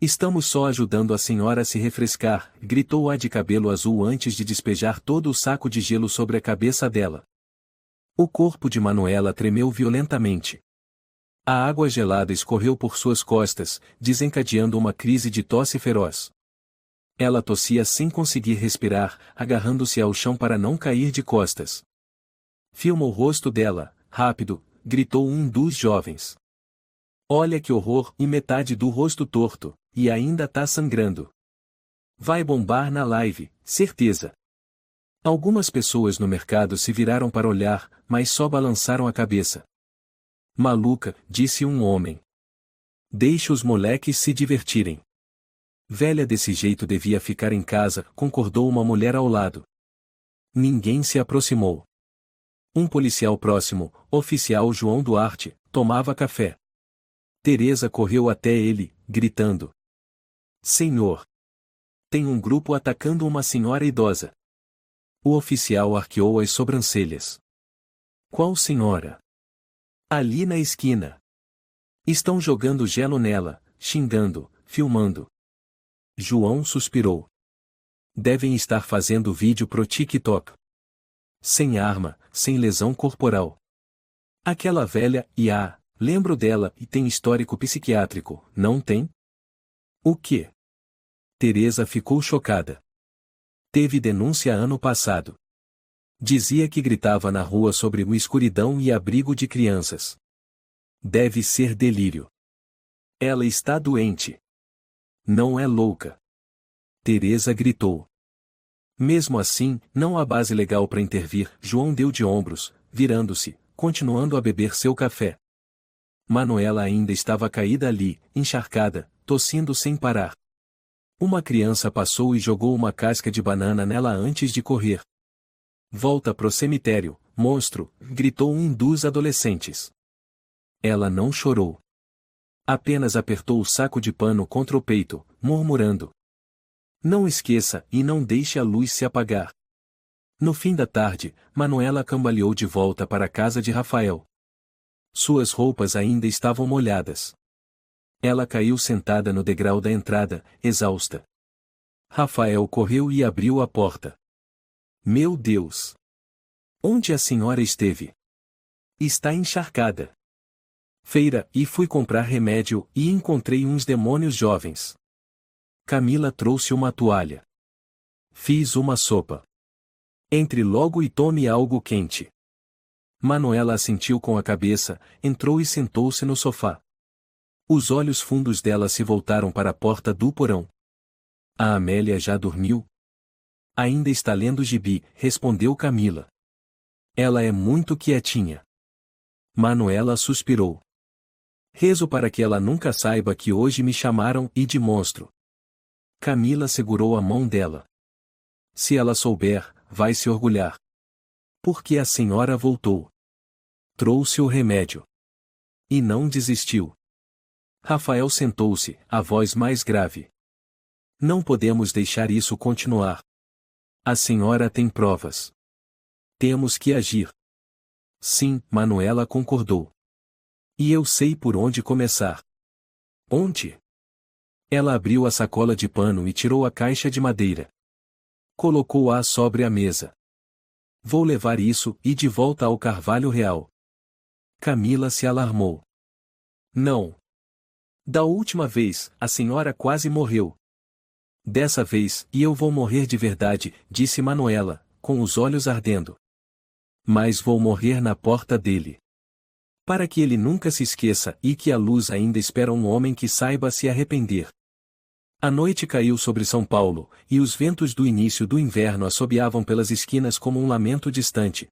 Estamos só ajudando a senhora a se refrescar, gritou a de cabelo azul antes de despejar todo o saco de gelo sobre a cabeça dela. O corpo de Manuela tremeu violentamente. A água gelada escorreu por suas costas, desencadeando uma crise de tosse feroz. Ela tossia sem conseguir respirar, agarrando-se ao chão para não cair de costas. Filma o rosto dela, rápido, gritou um dos jovens. Olha que horror, e metade do rosto torto, e ainda tá sangrando. Vai bombar na live, certeza. Algumas pessoas no mercado se viraram para olhar, mas só balançaram a cabeça. Maluca, disse um homem. Deixa os moleques se divertirem. Velha desse jeito devia ficar em casa, concordou uma mulher ao lado. Ninguém se aproximou. Um policial próximo, oficial João Duarte, tomava café. Teresa correu até ele, gritando. Senhor! Tem um grupo atacando uma senhora idosa. O oficial arqueou as sobrancelhas. Qual senhora? Ali na esquina. Estão jogando gelo nela, xingando, filmando. João suspirou. Devem estar fazendo vídeo pro TikTok. Sem arma, sem lesão corporal. Aquela velha, lembro dela e tem histórico psiquiátrico, não tem? O quê? Teresa ficou chocada. Teve denúncia ano passado. Dizia que gritava na rua sobre o escuridão e abrigo de crianças. Deve ser delírio. Ela está doente. Não é louca. Teresa gritou. Mesmo assim, não há base legal para intervir, João deu de ombros, virando-se, continuando a beber seu café. Manuela ainda estava caída ali, encharcada, tossindo sem parar. Uma criança passou e jogou uma casca de banana nela antes de correr. Volta pro cemitério, monstro, gritou um dos adolescentes. Ela não chorou. Apenas apertou o saco de pano contra o peito, murmurando. Não esqueça e não deixe a luz se apagar. No fim da tarde, Manuela cambaleou de volta para a casa de Rafael. Suas roupas ainda estavam molhadas. Ela caiu sentada no degrau da entrada, exausta. Rafael correu e abriu a porta. Meu Deus! Onde a senhora esteve? Está encharcada. Feira, e fui comprar remédio, e encontrei uns demônios jovens. Camila trouxe uma toalha. Fiz uma sopa. Entre logo e tome algo quente. Manuela assentiu com a cabeça, entrou e sentou-se no sofá. Os olhos fundos dela se voltaram para a porta do porão. A Amélia já dormiu? Ainda está lendo gibi, respondeu Camila. Ela é muito quietinha. Manuela suspirou. Rezo para que ela nunca saiba que hoje me chamaram de monstro. Camila segurou a mão dela. Se ela souber, vai se orgulhar. Porque a senhora voltou. Trouxe o remédio. E não desistiu. Rafael sentou-se, a voz mais grave. Não podemos deixar isso continuar. A senhora tem provas. Temos que agir. Sim, Manuela concordou. E eu sei por onde começar. Onde? Ela abriu a sacola de pano e tirou a caixa de madeira. Colocou-a sobre a mesa. Vou levar isso e de volta ao Carvalho Real. Camila se alarmou. Não. Da última vez, a senhora quase morreu. Dessa vez, e eu vou morrer de verdade, disse Manuela, com os olhos ardendo. Mas vou morrer na porta dele. Para que ele nunca se esqueça e que a luz ainda espera um homem que saiba se arrepender. A noite caiu sobre São Paulo, e os ventos do início do inverno assobiavam pelas esquinas como um lamento distante.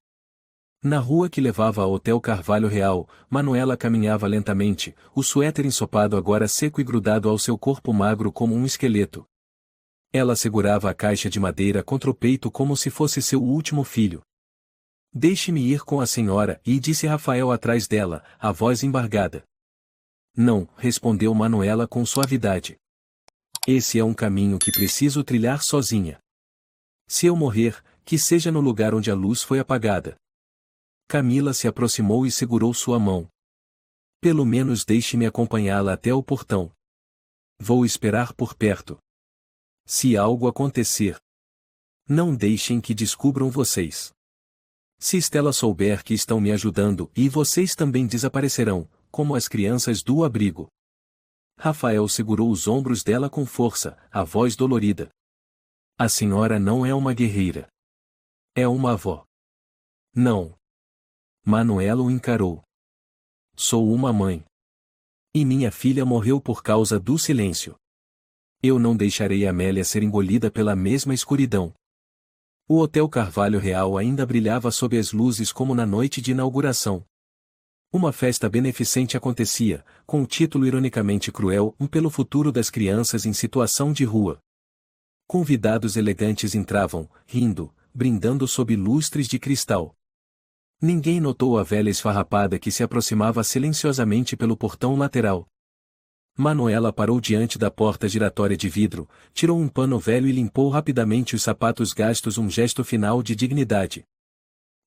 Na rua que levava ao Hotel Carvalho Real, Manuela caminhava lentamente, o suéter ensopado agora seco e grudado ao seu corpo magro como um esqueleto. Ela segurava a caixa de madeira contra o peito como se fosse seu último filho. Deixe-me ir com a senhora, e disse Rafael atrás dela, a voz embargada. Não, respondeu Manuela com suavidade. Esse é um caminho que preciso trilhar sozinha. Se eu morrer, que seja no lugar onde a luz foi apagada. Camila se aproximou e segurou sua mão. Pelo menos deixe-me acompanhá-la até o portão. Vou esperar por perto. Se algo acontecer, não deixem que descubram vocês. Se Stella souber que estão me ajudando e vocês também desaparecerão, como as crianças do abrigo. Rafael segurou os ombros dela com força, a voz dolorida. A senhora não é uma guerreira. É uma avó. Não. Manuela o encarou. Sou uma mãe. E minha filha morreu por causa do silêncio. Eu não deixarei Amélia ser engolida pela mesma escuridão. O Hotel Carvalho Real ainda brilhava sob as luzes como na noite de inauguração. Uma festa beneficente acontecia, com o título ironicamente cruel, pelo futuro das crianças em situação de rua. Convidados elegantes entravam, rindo, brindando sob lustres de cristal. Ninguém notou a velha esfarrapada que se aproximava silenciosamente pelo portão lateral. Manuela parou diante da porta giratória de vidro, tirou um pano velho e limpou rapidamente os sapatos gastos, um gesto final de dignidade.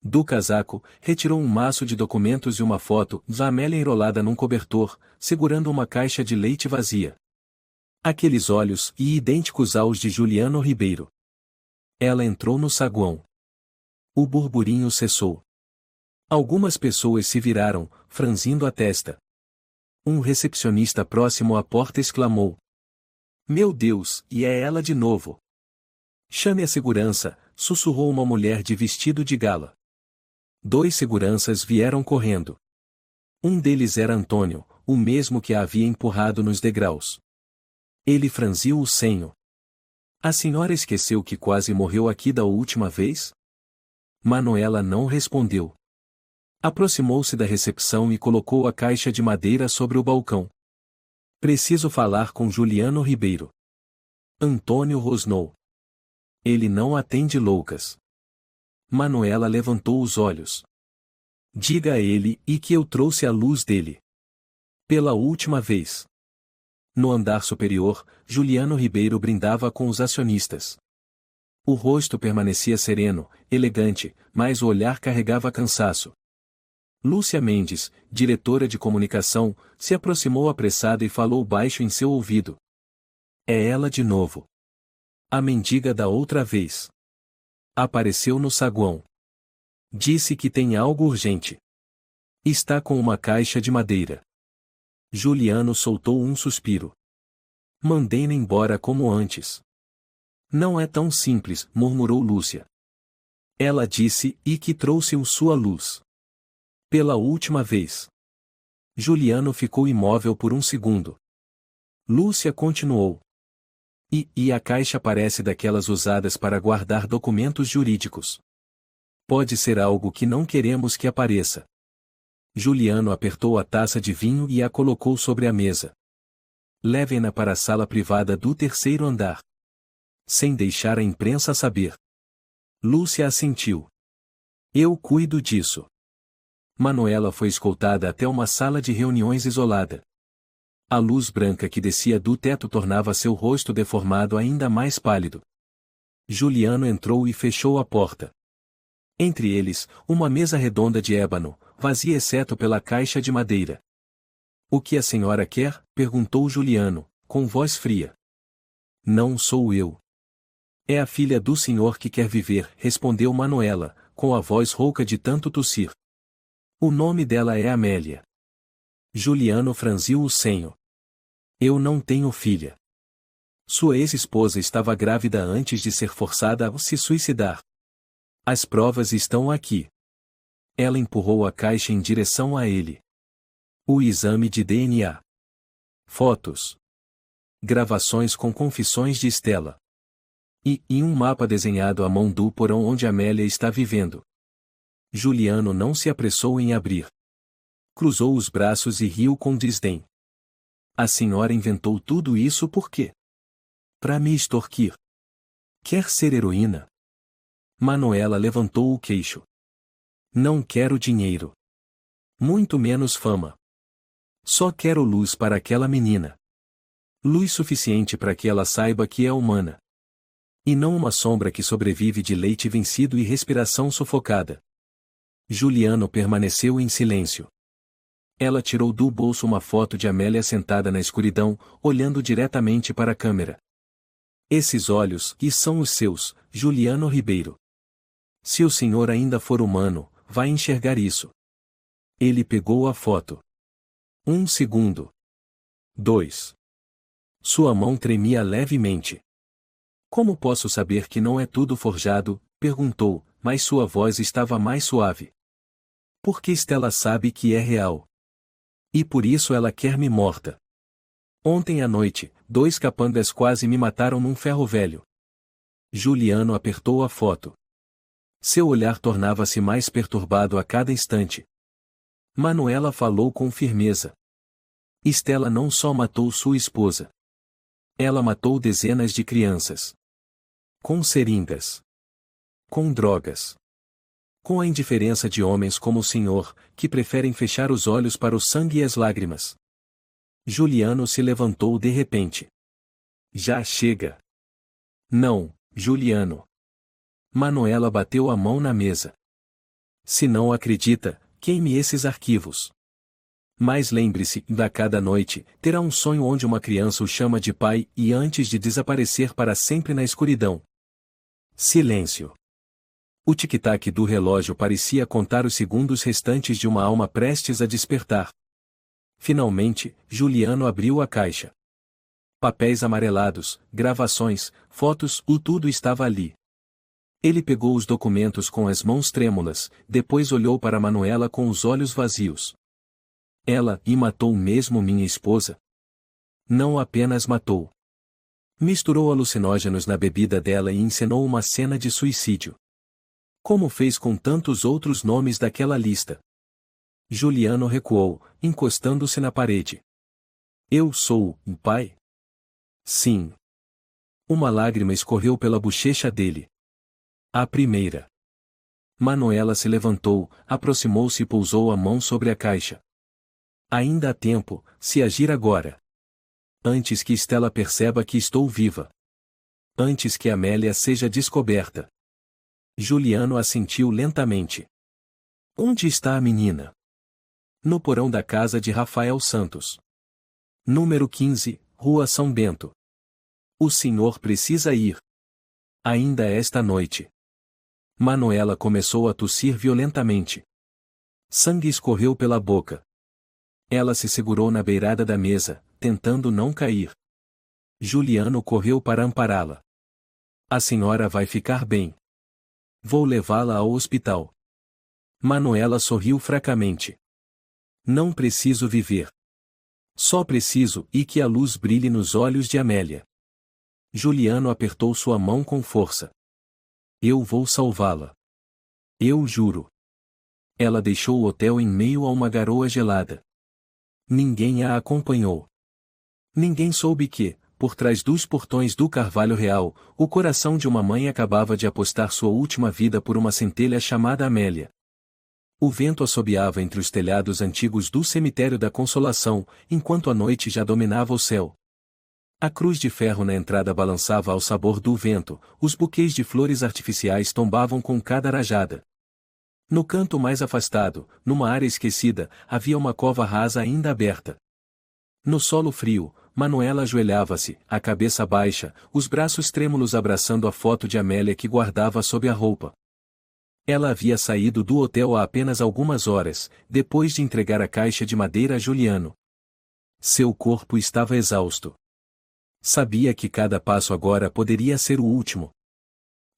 Do casaco, retirou um maço de documentos e uma foto da Amélia enrolada num cobertor, segurando uma caixa de leite vazia. Aqueles olhos, e idênticos aos de Juliano Ribeiro. Ela entrou no saguão. O burburinho cessou. Algumas pessoas se viraram, franzindo a testa. Um recepcionista próximo à porta exclamou. Meu Deus, e é ela de novo. Chame a segurança, sussurrou uma mulher de vestido de gala. 2 seguranças vieram correndo. Um deles era Antônio, o mesmo que a havia empurrado nos degraus. Ele franziu o senho. A senhora esqueceu que quase morreu aqui da última vez? Manuela não respondeu. Aproximou-se da recepção e colocou a caixa de madeira sobre o balcão. Preciso falar com Juliano Ribeiro. Antônio rosnou. Ele não atende loucas. Manuela levantou os olhos. Diga a ele, e que eu trouxe a luz dele. Pela última vez. No andar superior, Juliano Ribeiro brindava com os acionistas. O rosto permanecia sereno, elegante, mas o olhar carregava cansaço. Lúcia Mendes, diretora de comunicação, se aproximou apressada e falou baixo em seu ouvido. É ela de novo. A mendiga da outra vez. Apareceu no saguão. Disse que tem algo urgente. Está com uma caixa de madeira. Juliano soltou um suspiro. Mandei-na embora como antes. Não é tão simples, murmurou Lúcia. Ela disse, e que trouxe sua luz. Pela última vez. Juliano ficou imóvel por um segundo. Lúcia continuou. E a caixa parece daquelas usadas para guardar documentos jurídicos. Pode ser algo que não queremos que apareça. Juliano apertou a taça de vinho e a colocou sobre a mesa. Levem-na para a sala privada do 3º andar. Sem deixar a imprensa saber. Lúcia assentiu. Eu cuido disso. Manuela foi escoltada até uma sala de reuniões isolada. A luz branca que descia do teto tornava seu rosto deformado ainda mais pálido. Juliano entrou e fechou a porta. Entre eles, uma mesa redonda de ébano, vazia exceto pela caixa de madeira. "O que a senhora quer?" perguntou Juliano, com voz fria. "Não sou eu. É a filha do senhor que quer viver", respondeu Manuela, com a voz rouca de tanto tossir. "O nome dela é Amélia." Juliano franziu o senho. "Eu não tenho filha." Sua ex-esposa estava grávida antes de ser forçada a se suicidar. "As provas estão aqui." Ela empurrou a caixa em direção a ele. "O exame de DNA. Fotos. Gravações com confissões de Stella. E um mapa desenhado à mão do porão onde Amélia está vivendo." Juliano não se apressou em abrir. Cruzou os braços e riu com desdém. "A senhora inventou tudo isso por quê? Para me extorquir? Quer ser heroína?" Manuela levantou o queixo. "Não quero dinheiro. Muito menos fama. Só quero luz para aquela menina. Luz suficiente para que ela saiba que é humana. E não uma sombra que sobrevive de leite vencido e respiração sufocada." Juliano permaneceu em silêncio. Ela tirou do bolso uma foto de Amélia sentada na escuridão, olhando diretamente para a câmera. "Esses olhos, e são os seus, Juliano Ribeiro. Se o senhor ainda for humano, vai enxergar isso." Ele pegou a foto. 1 segundo. 2. Sua mão tremia levemente. "Como posso saber que não é tudo forjado?" perguntou, mas sua voz estava mais suave. "Porque Stella sabe que é real. E por isso ela quer me morta. Ontem à noite, 2 capangas quase me mataram num ferro velho." Juliano apertou a foto. Seu olhar tornava-se mais perturbado a cada instante. Manuela falou com firmeza. "Stella não só matou sua esposa. Ela matou dezenas de crianças. Com seringas. Com drogas. Com a indiferença de homens como o senhor, que preferem fechar os olhos para o sangue e as lágrimas." Juliano se levantou de repente. "Já chega." "Não, Juliano." Manuela bateu a mão na mesa. "Se não acredita, queime esses arquivos. Mas lembre-se, a cada noite, terá um sonho onde uma criança o chama de pai e antes de desaparecer para sempre na escuridão." Silêncio. O tic-tac do relógio parecia contar os segundos restantes de uma alma prestes a despertar. Finalmente, Juliano abriu a caixa. Papéis amarelados, gravações, fotos, tudo estava ali. Ele pegou os documentos com as mãos trêmulas, depois olhou para Manuela com os olhos vazios. "Ela e matou mesmo minha esposa?" "Não apenas matou. Misturou alucinógenos na bebida dela e encenou uma cena de suicídio. Como fez com tantos outros nomes daquela lista." Juliano recuou, encostando-se na parede. "Eu sou um pai?" "Sim." Uma lágrima escorreu pela bochecha dele. "A primeira." Manuela se levantou, aproximou-se e pousou a mão sobre a caixa. "Ainda há tempo, se agir agora. Antes que Stella perceba que estou viva. Antes que Amélia seja descoberta." Juliano assentiu lentamente. "Onde está a menina?" "No porão da casa de Rafael Santos. Número 15, Rua São Bento. O senhor precisa ir. Ainda esta noite." Manuela começou a tossir violentamente. Sangue escorreu pela boca. Ela se segurou na beirada da mesa, tentando não cair. Juliano correu para ampará-la. "A senhora vai ficar bem. Vou levá-la ao hospital." Manuela sorriu fracamente. "Não preciso viver. Só preciso e que a luz brilhe nos olhos de Amélia." Juliano apertou sua mão com força. "Eu vou salvá-la. Eu juro." Ela deixou o hotel em meio a uma garoa gelada. Ninguém a acompanhou. Ninguém soube que, por trás dos portões do Carvalho Real, o coração de uma mãe acabava de apostar sua última vida por uma centelha chamada Amélia. O vento assobiava entre os telhados antigos do cemitério da Consolação, enquanto a noite já dominava o céu. A cruz de ferro na entrada balançava ao sabor do vento, os buquês de flores artificiais tombavam com cada rajada. No canto mais afastado, numa área esquecida, havia uma cova rasa ainda aberta. No solo frio, Manuela ajoelhava-se, a cabeça baixa, os braços trêmulos abraçando a foto de Amélia que guardava sob a roupa. Ela havia saído do hotel há apenas algumas horas, depois de entregar a caixa de madeira a Juliano. Seu corpo estava exausto. Sabia que cada passo agora poderia ser o último.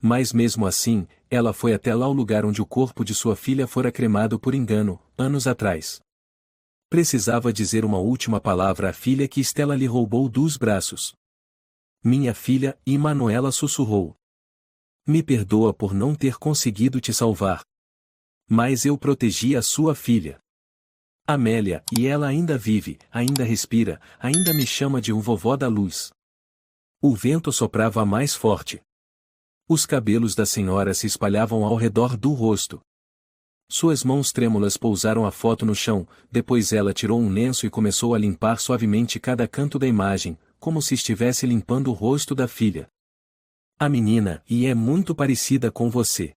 Mas mesmo assim, ela foi até lá o lugar onde o corpo de sua filha fora cremado por engano, anos atrás. Precisava dizer uma última palavra à filha que Stella lhe roubou dos braços. Minha filha, e Manuela sussurrou. Me perdoa por não ter conseguido te salvar. Mas eu protegi a sua filha. Amélia, e ela ainda vive, ainda respira, ainda me chama de um vovó da luz. O vento soprava mais forte. Os cabelos da senhora se espalhavam ao redor do rosto. Suas mãos trêmulas pousaram a foto no chão, depois ela tirou um lenço e começou a limpar suavemente cada canto da imagem, como se estivesse limpando o rosto da filha. A menina, e é muito parecida com você.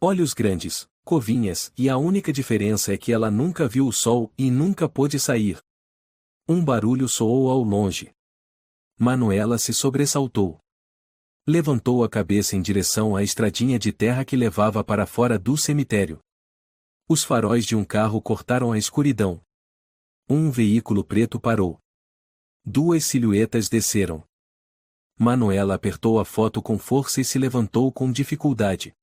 Olhos grandes, covinhas, e a única diferença é que ela nunca viu o sol e nunca pôde sair. Um barulho soou ao longe. Manuela se sobressaltou. Levantou a cabeça em direção à estradinha de terra que levava para fora do cemitério. Os faróis de um carro cortaram a escuridão. Um veículo preto parou. Duas silhuetas desceram. Manuela apertou a foto com força e se levantou com dificuldade.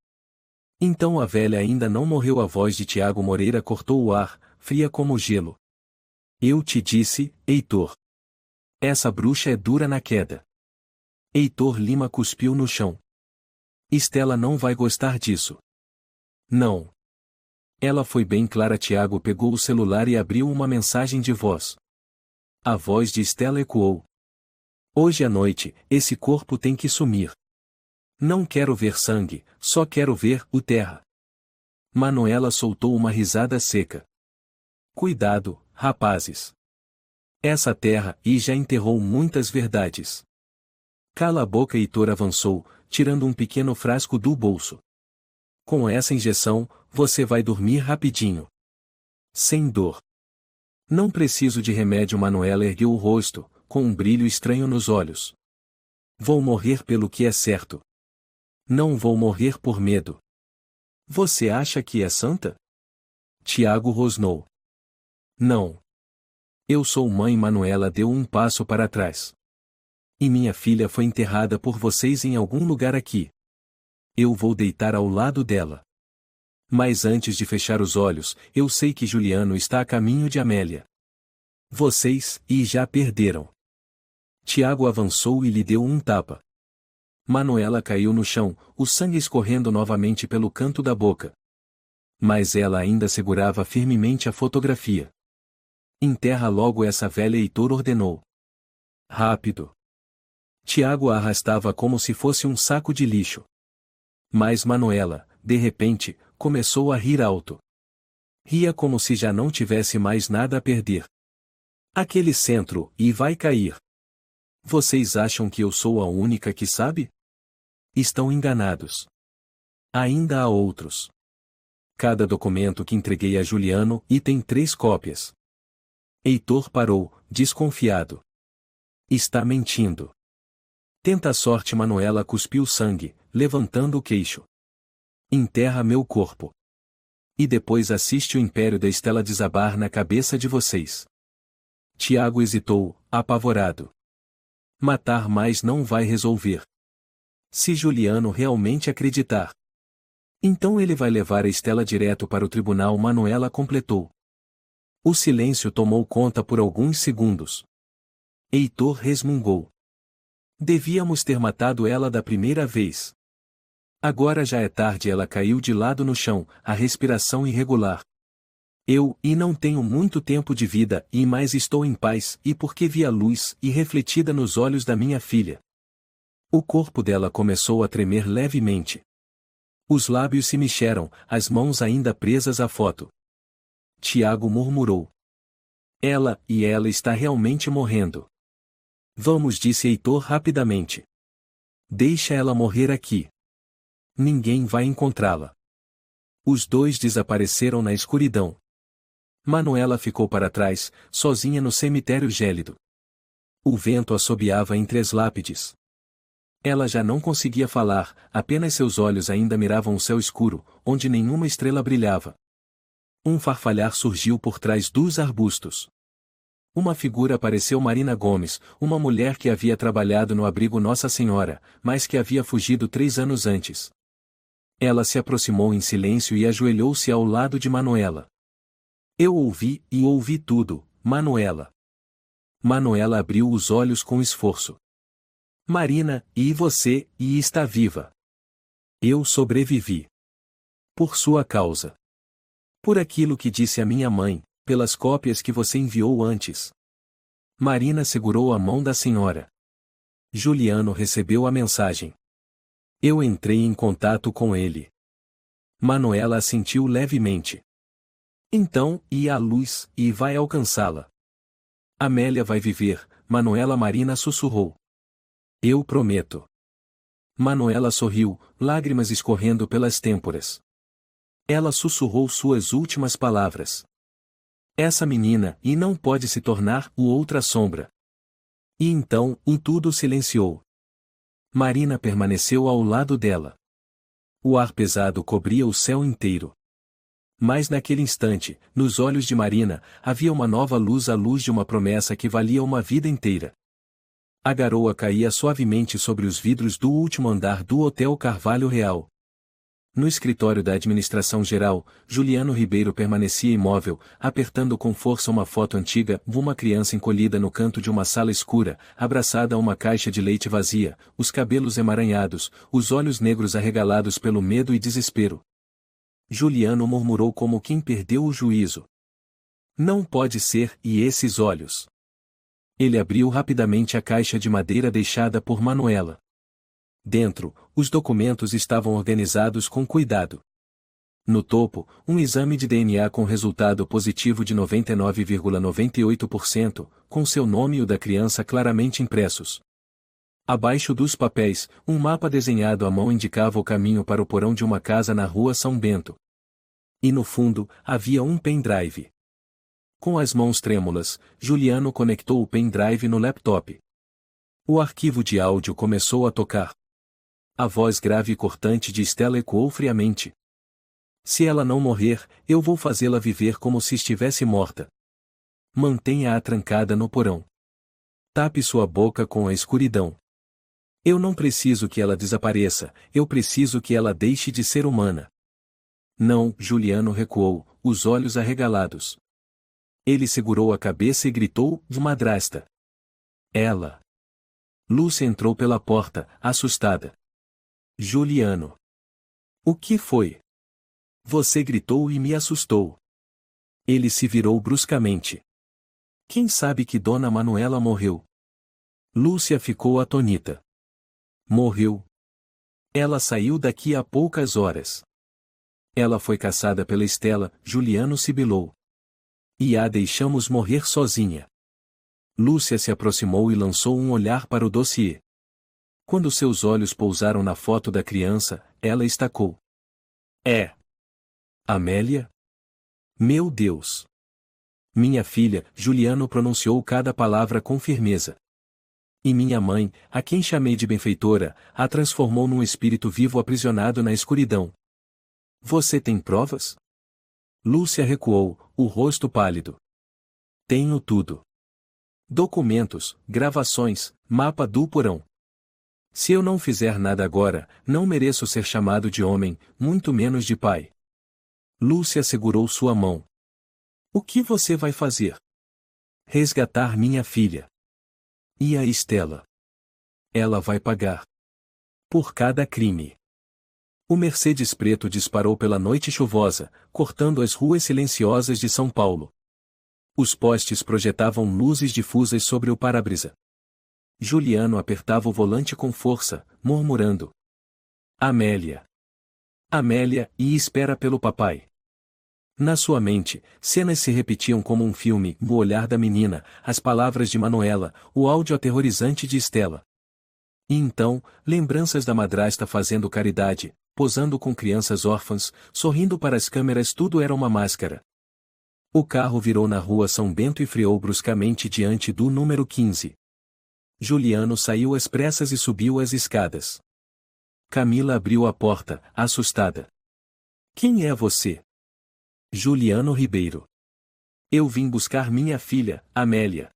Então a velha ainda não morreu. A voz de Tiago Moreira cortou o ar, fria como gelo. Eu te disse, Heitor. Essa bruxa é dura na queda. Heitor Lima cuspiu no chão. Stella não vai gostar disso. Não. Ela foi bem clara. Tiago pegou o celular e abriu uma mensagem de voz. A voz de Stella ecoou. Hoje à noite, esse corpo tem que sumir. Não quero ver sangue, só quero ver o terra. Manuela soltou uma risada seca. Cuidado, rapazes. Essa terra e já enterrou muitas verdades. Cala a boca. Heitor avançou, tirando um pequeno frasco do bolso. Com essa injeção, você vai dormir rapidinho. Sem dor. Não preciso de remédio. Manuela ergueu o rosto, com um brilho estranho nos olhos. Vou morrer pelo que é certo. Não vou morrer por medo. Você acha que é santa? Tiago rosnou. Não. Eu sou mãe. Manuela deu um passo para trás. E minha filha foi enterrada por vocês em algum lugar aqui. Eu vou deitar ao lado dela. Mas antes de fechar os olhos, eu sei que Juliano está a caminho de Amélia. Vocês, e já perderam. Tiago avançou e lhe deu um tapa. Manuela caiu no chão, o sangue escorrendo novamente pelo canto da boca. Mas ela ainda segurava firmemente a fotografia. Enterra logo essa velha. Heitor ordenou. Rápido. Tiago a arrastava como se fosse um saco de lixo. Mas Manuela, de repente, começou a rir alto. Ria como se já não tivesse mais nada a perder. Aquele centro, e vai cair. Vocês acham que eu sou a única que sabe? Estão enganados. Ainda há outros. Cada documento que entreguei a Juliano, e tem 3 cópias. Heitor parou, desconfiado. Está mentindo. Tenta a sorte. Manuela cuspiu sangue, levantando o queixo. Enterra meu corpo. E depois assiste o império da Stella desabar na cabeça de vocês. Tiago hesitou, apavorado. Matar mais não vai resolver. Se Juliano realmente acreditar, então ele vai levar a Stella direto para o tribunal. Manuela completou. O silêncio tomou conta por alguns segundos. Heitor resmungou. Devíamos ter matado ela da primeira vez. Agora já é tarde. Ela caiu de lado no chão, a respiração irregular. Eu, e não tenho muito tempo de vida, e mais estou em paz, e porque vi a luz, e refletida nos olhos da minha filha. O corpo dela começou a tremer levemente. Os lábios se mexeram, as mãos ainda presas à foto. Tiago murmurou. Ela está realmente morrendo. Vamos, disse Heitor rapidamente. Deixa ela morrer aqui. Ninguém vai encontrá-la. Os dois desapareceram na escuridão. Manuela ficou para trás, sozinha no cemitério gélido. O vento assobiava entre as lápides. Ela já não conseguia falar, apenas seus olhos ainda miravam o céu escuro, onde nenhuma estrela brilhava. Um farfalhar surgiu por trás dos arbustos. Uma figura apareceu: Marina Gomes, uma mulher que havia trabalhado no abrigo Nossa Senhora, mas que havia fugido 3 anos antes. Ela se aproximou em silêncio e ajoelhou-se ao lado de Manuela. Eu ouvi, e ouvi tudo, Manuela. Manuela abriu os olhos com esforço. Marina, e você, e está viva. Eu sobrevivi. Por sua causa. Por aquilo que disse a minha mãe, pelas cópias que você enviou antes. Marina segurou a mão da senhora. Juliano recebeu a mensagem. Eu entrei em contato com ele. Manuela assentiu levemente. Então, e a luz, e vai alcançá-la. Amélia vai viver, Manuela. Marina sussurrou. Eu prometo. Manuela sorriu, lágrimas escorrendo pelas têmporas. Ela sussurrou suas últimas palavras. Essa menina, e não pode se tornar o outra sombra. E então, tudo silenciou. Marina permaneceu ao lado dela. O ar pesado cobria o céu inteiro. Mas naquele instante, nos olhos de Marina, havia uma nova luz, a luz de uma promessa que valia uma vida inteira. A garoa caía suavemente sobre os vidros do último andar do Hotel Carvalho Real. No escritório da administração geral, Juliano Ribeiro permanecia imóvel, apertando com força uma foto antiga de uma criança encolhida no canto de uma sala escura, abraçada a uma caixa de leite vazia, os cabelos emaranhados, os olhos negros arregalados pelo medo e desespero. Juliano murmurou como quem perdeu o juízo. Não pode ser, e esses olhos? Ele abriu rapidamente a caixa de madeira deixada por Manuela. Dentro, os documentos estavam organizados com cuidado. No topo, um exame de DNA com resultado positivo de 99,98%, com seu nome e o da criança claramente impressos. Abaixo dos papéis, um mapa desenhado à mão indicava o caminho para o porão de uma casa na rua São Bento. E no fundo, havia um pendrive. Com as mãos trêmulas, Juliano conectou o pendrive no laptop. O arquivo de áudio começou a tocar. A voz grave e cortante de Stella ecoou friamente. Se ela não morrer, eu vou fazê-la viver como se estivesse morta. Mantenha-a trancada no porão. Tape sua boca com a escuridão. Eu não preciso que ela desapareça, eu preciso que ela deixe de ser humana. Não, Juliano recuou, os olhos arregalados. Ele segurou a cabeça e gritou, madrasta. Ela. Lúcia entrou pela porta, assustada. Juliano. O que foi? Você gritou e me assustou. Ele se virou bruscamente. Quem sabe que Dona Manuela morreu? Lúcia ficou atônita. Morreu. Ela saiu daqui há poucas horas. Ela foi caçada pela Stella, Juliano sibilou. E a deixamos morrer sozinha. Lúcia se aproximou e lançou um olhar para o dossiê. Quando seus olhos pousaram na foto da criança, ela estacou. É. Amélia? Meu Deus! Minha filha, Juliano pronunciou cada palavra com firmeza. E minha mãe, a quem chamei de benfeitora, a transformou num espírito vivo aprisionado na escuridão. Você tem provas? Lúcia recuou, o rosto pálido. Tenho tudo. Documentos, gravações, mapa do porão. Se eu não fizer nada agora, não mereço ser chamado de homem, muito menos de pai. Lúcia segurou sua mão. O que você vai fazer? Resgatar minha filha. E a Stella? Ela vai pagar. Por cada crime. O Mercedes preto disparou pela noite chuvosa, cortando as ruas silenciosas de São Paulo. Os postes projetavam luzes difusas sobre o para-brisa. Juliano apertava o volante com força, murmurando. Amélia. Amélia, e espera pelo papai. Na sua mente, cenas se repetiam como um filme, o olhar da menina, as palavras de Manuela, o áudio aterrorizante de Estela. E então, lembranças da madrasta fazendo caridade, posando com crianças órfãs, sorrindo para as câmeras, tudo era uma máscara. O carro virou na rua São Bento e freou bruscamente diante do número 15. Juliano saiu às pressas e subiu as escadas. Camila abriu a porta, assustada. Quem é você? Juliano Ribeiro. Eu vim buscar minha filha, Amélia.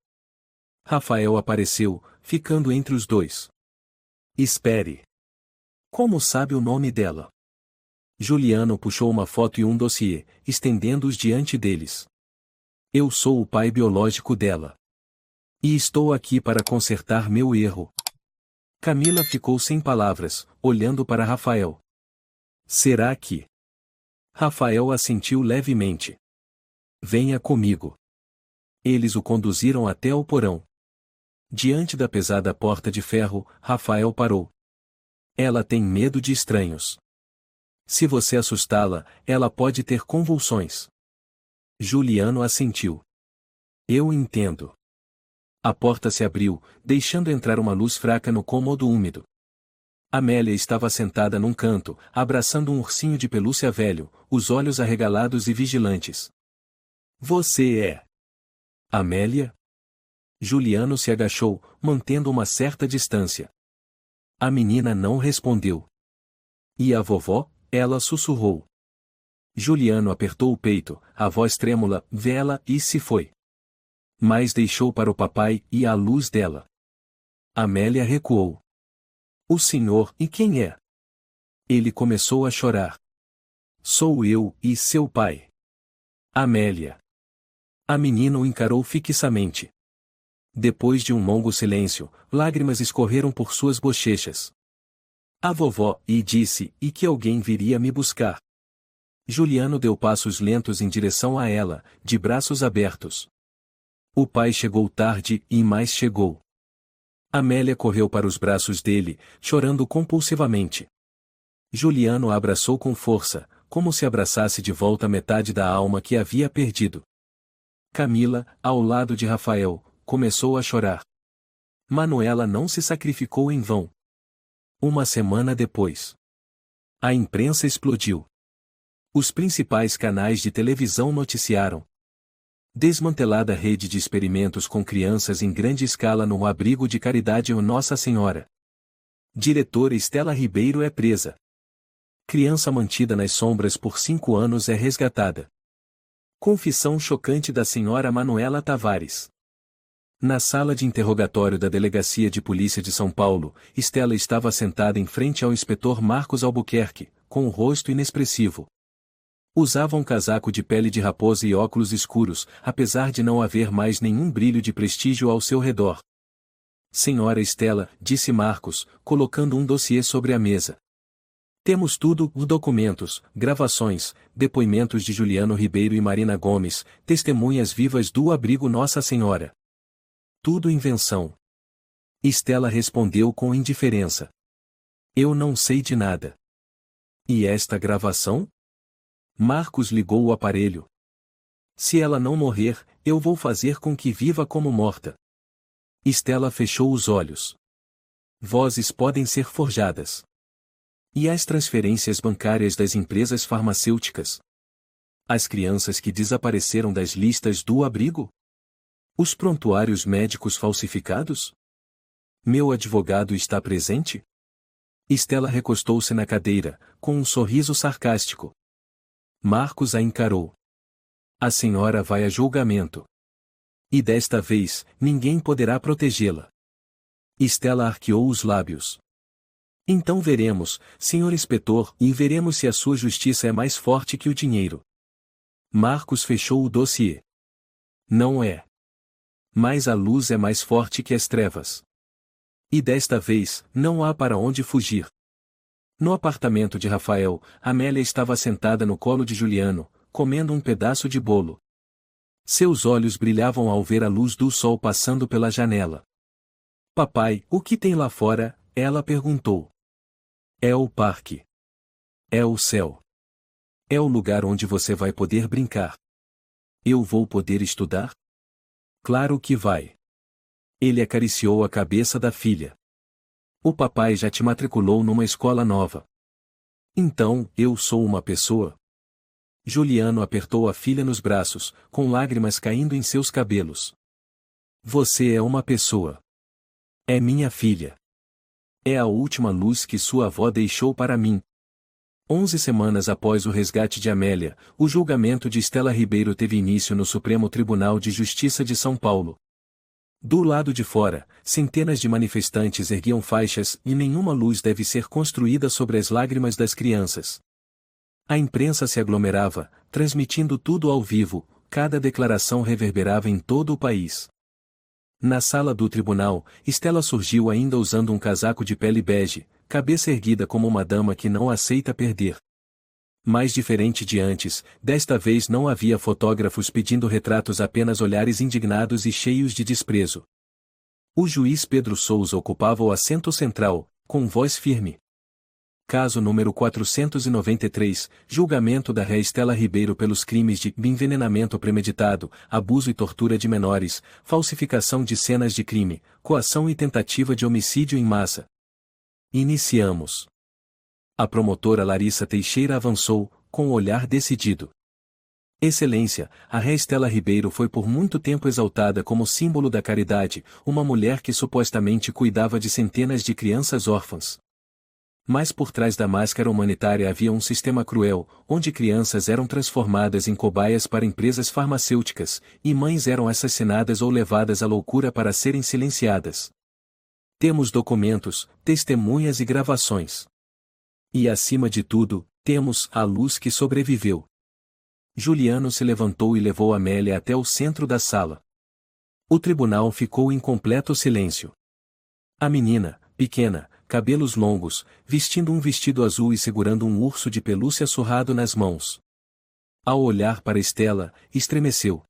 Rafael apareceu, ficando entre os dois. Espere. Como sabe o nome dela? Juliano puxou uma foto e um dossiê, estendendo-os diante deles. Eu sou o pai biológico dela. E estou aqui para consertar meu erro. Camila ficou sem palavras, olhando para Rafael. Será que... Rafael assentiu levemente. Venha comigo. Eles o conduziram até o porão. Diante da pesada porta de ferro, Rafael parou. Ela tem medo de estranhos. Se você assustá-la, ela pode ter convulsões. Juliano assentiu. Eu entendo. A porta se abriu, deixando entrar uma luz fraca no cômodo úmido. Amélia estava sentada num canto, abraçando um ursinho de pelúcia velho, os olhos arregalados e vigilantes. Você é... Amélia? Juliano se agachou, mantendo uma certa distância. A menina não respondeu. E a vovó? Ela sussurrou. Juliano apertou o peito, a voz trêmula, vela, e se foi. Mas deixou para o papai e a luz dela. Amélia recuou. O senhor, e quem é? Ele começou a chorar. Sou eu, e seu pai. Amélia. A menina o encarou fixamente. Depois de um longo silêncio, lágrimas escorreram por suas bochechas. A vovó, e disse, e que alguém viria me buscar. Juliano deu passos lentos em direção a ela, de braços abertos. O pai chegou tarde, e mais chegou. Amélia correu para os braços dele, chorando compulsivamente. Juliano a abraçou com força, como se abraçasse de volta metade da alma que havia perdido. Camila, ao lado de Rafael, começou a chorar. Manuela não se sacrificou em vão. Uma semana depois, a imprensa explodiu. Os principais canais de televisão noticiaram. Desmantelada rede de experimentos com crianças em grande escala no abrigo de caridade Nossa Senhora. Diretora Estela Ribeiro é presa. Criança mantida nas sombras por 5 anos é resgatada. Confissão chocante da senhora Manuela Tavares. Na sala de interrogatório da Delegacia de Polícia de São Paulo, Estela estava sentada em frente ao inspetor Marcos Albuquerque, com o rosto inexpressivo. Usava um casaco de pele de raposa e óculos escuros, apesar de não haver mais nenhum brilho de prestígio ao seu redor. Senhora Estela, disse Marcos, colocando um dossiê sobre a mesa. Temos tudo, documentos, gravações, depoimentos de Juliano Ribeiro e Marina Gomes, testemunhas vivas do abrigo Nossa Senhora. Tudo invenção. Estela respondeu com indiferença. Eu não sei de nada. E esta gravação? Marcos ligou o aparelho. Se ela não morrer, eu vou fazer com que viva como morta. Estela fechou os olhos. Vozes podem ser forjadas. E as transferências bancárias das empresas farmacêuticas? As crianças que desapareceram das listas do abrigo? Os prontuários médicos falsificados? Meu advogado está presente? Estela recostou-se na cadeira, com um sorriso sarcástico. Marcos a encarou. A senhora vai a julgamento. E desta vez, ninguém poderá protegê-la. Estela arqueou os lábios. Então veremos, senhor inspetor, e veremos se a sua justiça é mais forte que o dinheiro. Marcos fechou o dossiê. Não é. Mas a luz é mais forte que as trevas. E desta vez, não há para onde fugir. No apartamento de Rafael, Amélia estava sentada no colo de Juliano, comendo um pedaço de bolo. Seus olhos brilhavam ao ver a luz do sol passando pela janela. Papai, o que tem lá fora? Ela perguntou. É o parque. É o céu. É o lugar onde você vai poder brincar. Eu vou poder estudar? Claro que vai. Ele acariciou a cabeça da filha. O papai já te matriculou numa escola nova. Então, eu sou uma pessoa? Juliano apertou a filha nos braços, com lágrimas caindo em seus cabelos. Você é uma pessoa. É minha filha. É a última luz que sua avó deixou para mim. 11 semanas após o resgate de Amélia, o julgamento de Estela Ribeiro teve início no Supremo Tribunal de Justiça de São Paulo. Do lado de fora, centenas de manifestantes erguiam faixas e nenhuma luz deve ser construída sobre as lágrimas das crianças. A imprensa se aglomerava, transmitindo tudo ao vivo, cada declaração reverberava em todo o país. Na sala do tribunal, Estela surgiu ainda usando um casaco de pele bege, cabeça erguida como uma dama que não aceita perder. Mais diferente de antes, desta vez não havia fotógrafos pedindo retratos, apenas olhares indignados e cheios de desprezo. O juiz Pedro Souza ocupava o assento central, com voz firme. Caso número 493, julgamento da réu Estela Ribeiro pelos crimes de envenenamento premeditado, abuso e tortura de menores, falsificação de cenas de crime, coação e tentativa de homicídio em massa. Iniciamos. A promotora Larissa Teixeira avançou, com o olhar decidido. Excelência, a réu Estela Ribeiro foi por muito tempo exaltada como símbolo da caridade, uma mulher que supostamente cuidava de centenas de crianças órfãs. Mas por trás da máscara humanitária havia um sistema cruel, onde crianças eram transformadas em cobaias para empresas farmacêuticas, e mães eram assassinadas ou levadas à loucura para serem silenciadas. Temos documentos, testemunhas e gravações. E acima de tudo, temos a luz que sobreviveu. Juliano se levantou e levou Amélia até o centro da sala. O tribunal ficou em completo silêncio. A menina, pequena, cabelos longos, vestindo um vestido azul e segurando um urso de pelúcia surrado nas mãos. Ao olhar para Estela, estremeceu.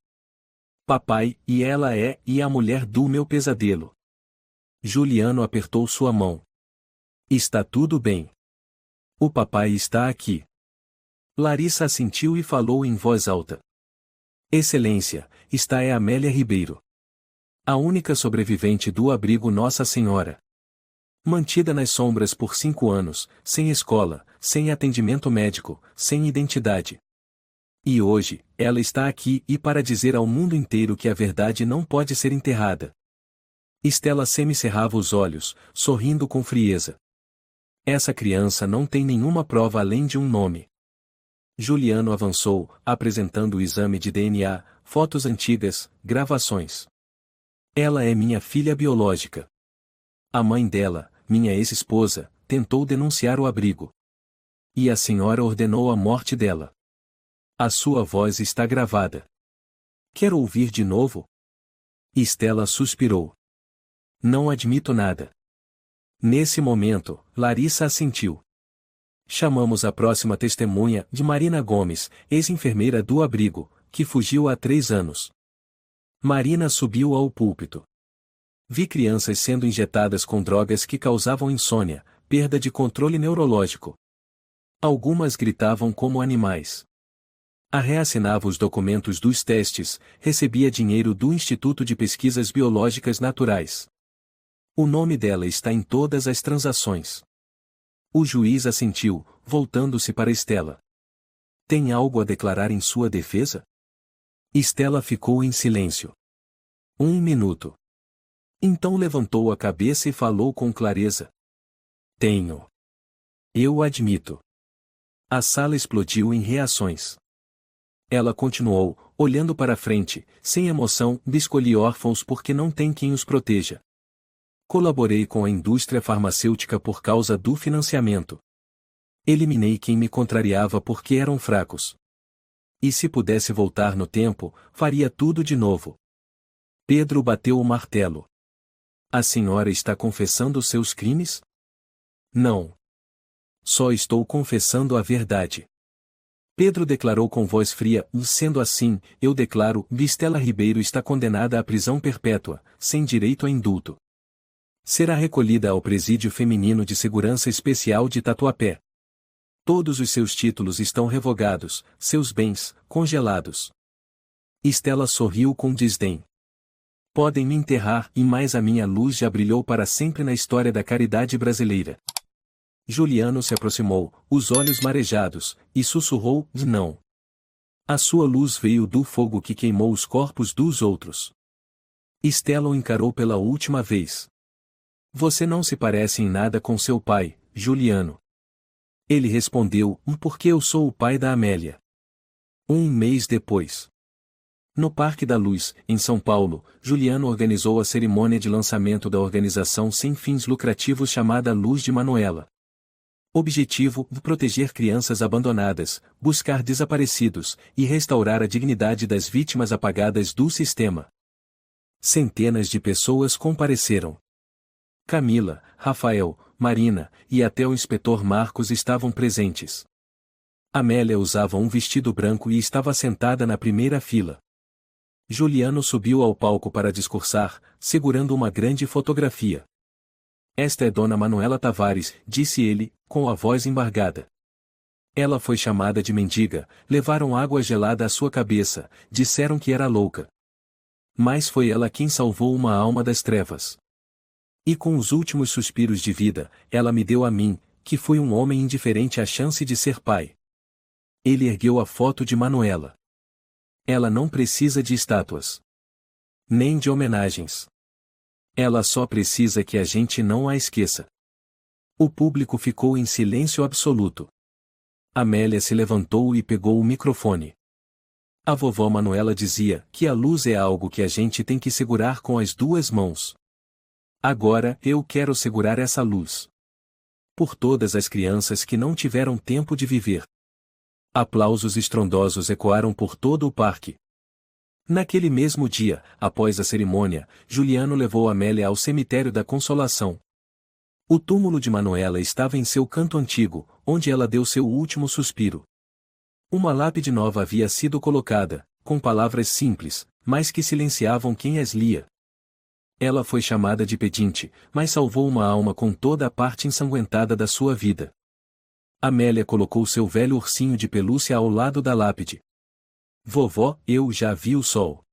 Papai, e ela é a mulher do meu pesadelo. Juliano apertou sua mão. Está tudo bem. O papai está aqui. Larissa assentiu e falou em voz alta. Excelência, esta é Amélia Ribeiro. A única sobrevivente do abrigo Nossa Senhora. Mantida nas sombras por 5 anos, sem escola, sem atendimento médico, sem identidade. E hoje, ela está aqui e para dizer ao mundo inteiro que a verdade não pode ser enterrada. Estela semicerrava os olhos, sorrindo com frieza. Essa criança não tem nenhuma prova além de um nome. Juliano avançou, apresentando o exame de DNA, fotos antigas, gravações. Ela é minha filha biológica. A mãe dela, minha ex-esposa, tentou denunciar o abrigo. E a senhora ordenou a morte dela. A sua voz está gravada. Quer ouvir de novo? Estela suspirou. Não admito nada. Nesse momento, Larissa assentiu. Chamamos a próxima testemunha, de Marina Gomes, ex-enfermeira do abrigo, que fugiu há 3 anos. Marina subiu ao púlpito. Vi crianças sendo injetadas com drogas que causavam insônia, perda de controle neurológico. Algumas gritavam como animais. A réu assinava os documentos dos testes, recebia dinheiro do Instituto de Pesquisas Biológicas Naturais. O nome dela está em todas as transações. O juiz assentiu, voltando-se para Estela. Tem algo a declarar em sua defesa? Estela ficou em silêncio. 1 minuto. Então levantou a cabeça e falou com clareza. Tenho. Eu admito. A sala explodiu em reações. Ela continuou, olhando para frente, sem emoção, escolhi órfãos porque não tem quem os proteja. Colaborei com a indústria farmacêutica por causa do financiamento. Eliminei quem me contrariava porque eram fracos. E se pudesse voltar no tempo, faria tudo de novo. Pedro bateu o martelo. A senhora está confessando seus crimes? Não. Só estou confessando a verdade. Pedro declarou com voz fria, sendo assim, eu declaro, Estela Ribeiro está condenada à prisão perpétua, sem direito a indulto. Será recolhida ao Presídio Feminino de Segurança Especial de Tatuapé. Todos os seus títulos estão revogados, seus bens, congelados. Estela sorriu com desdém. Podem me enterrar, e mais a minha luz já brilhou para sempre na história da caridade brasileira. Juliano se aproximou, os olhos marejados, e sussurrou, não. A sua luz veio do fogo que queimou os corpos dos outros. Estela o encarou pela última vez. Você não se parece em nada com seu pai, Juliano. Ele respondeu, porque eu sou o pai da Amélia. Um mês depois. No Parque da Luz, em São Paulo, Juliano organizou a cerimônia de lançamento da organização sem fins lucrativos chamada Luz de Manuela. Objetivo: proteger crianças abandonadas, buscar desaparecidos, e restaurar a dignidade das vítimas apagadas do sistema. Centenas de pessoas compareceram. Camila, Rafael, Marina, e até o inspetor Marcos estavam presentes. Amélia usava um vestido branco e estava sentada na primeira fila. Juliano subiu ao palco para discursar, segurando uma grande fotografia. Esta é Dona Manuela Tavares, disse ele, com a voz embargada. Ela foi chamada de mendiga, levaram água gelada à sua cabeça, disseram que era louca. Mas foi ela quem salvou uma alma das trevas. E com os últimos suspiros de vida, ela me deu a mim, que fui um homem indiferente à chance de ser pai. Ele ergueu a foto de Manuela. Ela não precisa de estátuas. Nem de homenagens. Ela só precisa que a gente não a esqueça. O público ficou em silêncio absoluto. Amélia se levantou e pegou o microfone. A vovó Manuela dizia que a luz é algo que a gente tem que segurar com as duas mãos. Agora eu quero segurar essa luz. Por todas as crianças que não tiveram tempo de viver. Aplausos estrondosos ecoaram por todo o parque. Naquele mesmo dia, após a cerimônia, Juliano levou Amélia ao cemitério da Consolação. O túmulo de Manuela estava em seu canto antigo, onde ela deu seu último suspiro. Uma lápide nova havia sido colocada, com palavras simples, mas que silenciavam quem as lia. Ela foi chamada de pedinte, mas salvou uma alma com toda a parte ensanguentada da sua vida. Amélia colocou seu velho ursinho de pelúcia ao lado da lápide. Vovó, eu já vi o sol.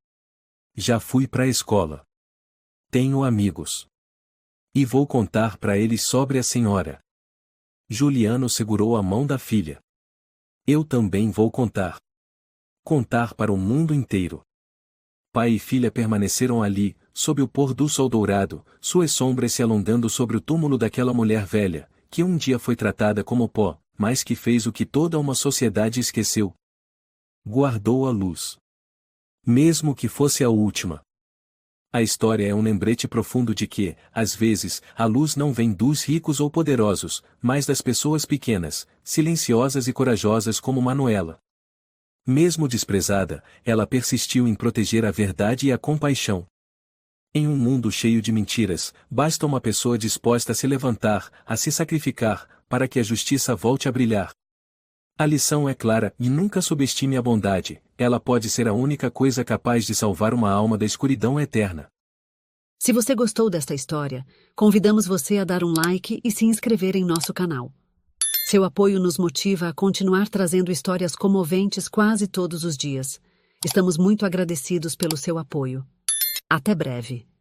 Já fui para a escola. Tenho amigos. E vou contar para eles sobre a senhora. Juliano segurou a mão da filha. Eu também vou contar. Contar para o mundo inteiro. Pai e filha permaneceram ali, sob o pôr do sol dourado, suas sombras se alongando sobre o túmulo daquela mulher velha, que um dia foi tratada como pó, mas que fez o que toda uma sociedade esqueceu. Guardou a luz. Mesmo que fosse a última. A história é um lembrete profundo de que, às vezes, a luz não vem dos ricos ou poderosos, mas das pessoas pequenas, silenciosas e corajosas como Manuela. Mesmo desprezada, ela persistiu em proteger a verdade e a compaixão. Em um mundo cheio de mentiras, basta uma pessoa disposta a se levantar, a se sacrificar, para que a justiça volte a brilhar. A lição é clara, e nunca subestime a bondade, ela pode ser a única coisa capaz de salvar uma alma da escuridão eterna. Se você gostou desta história, convidamos você a dar um like e se inscrever em nosso canal. Seu apoio nos motiva a continuar trazendo histórias comoventes quase todos os dias. Estamos muito agradecidos pelo seu apoio. Até breve.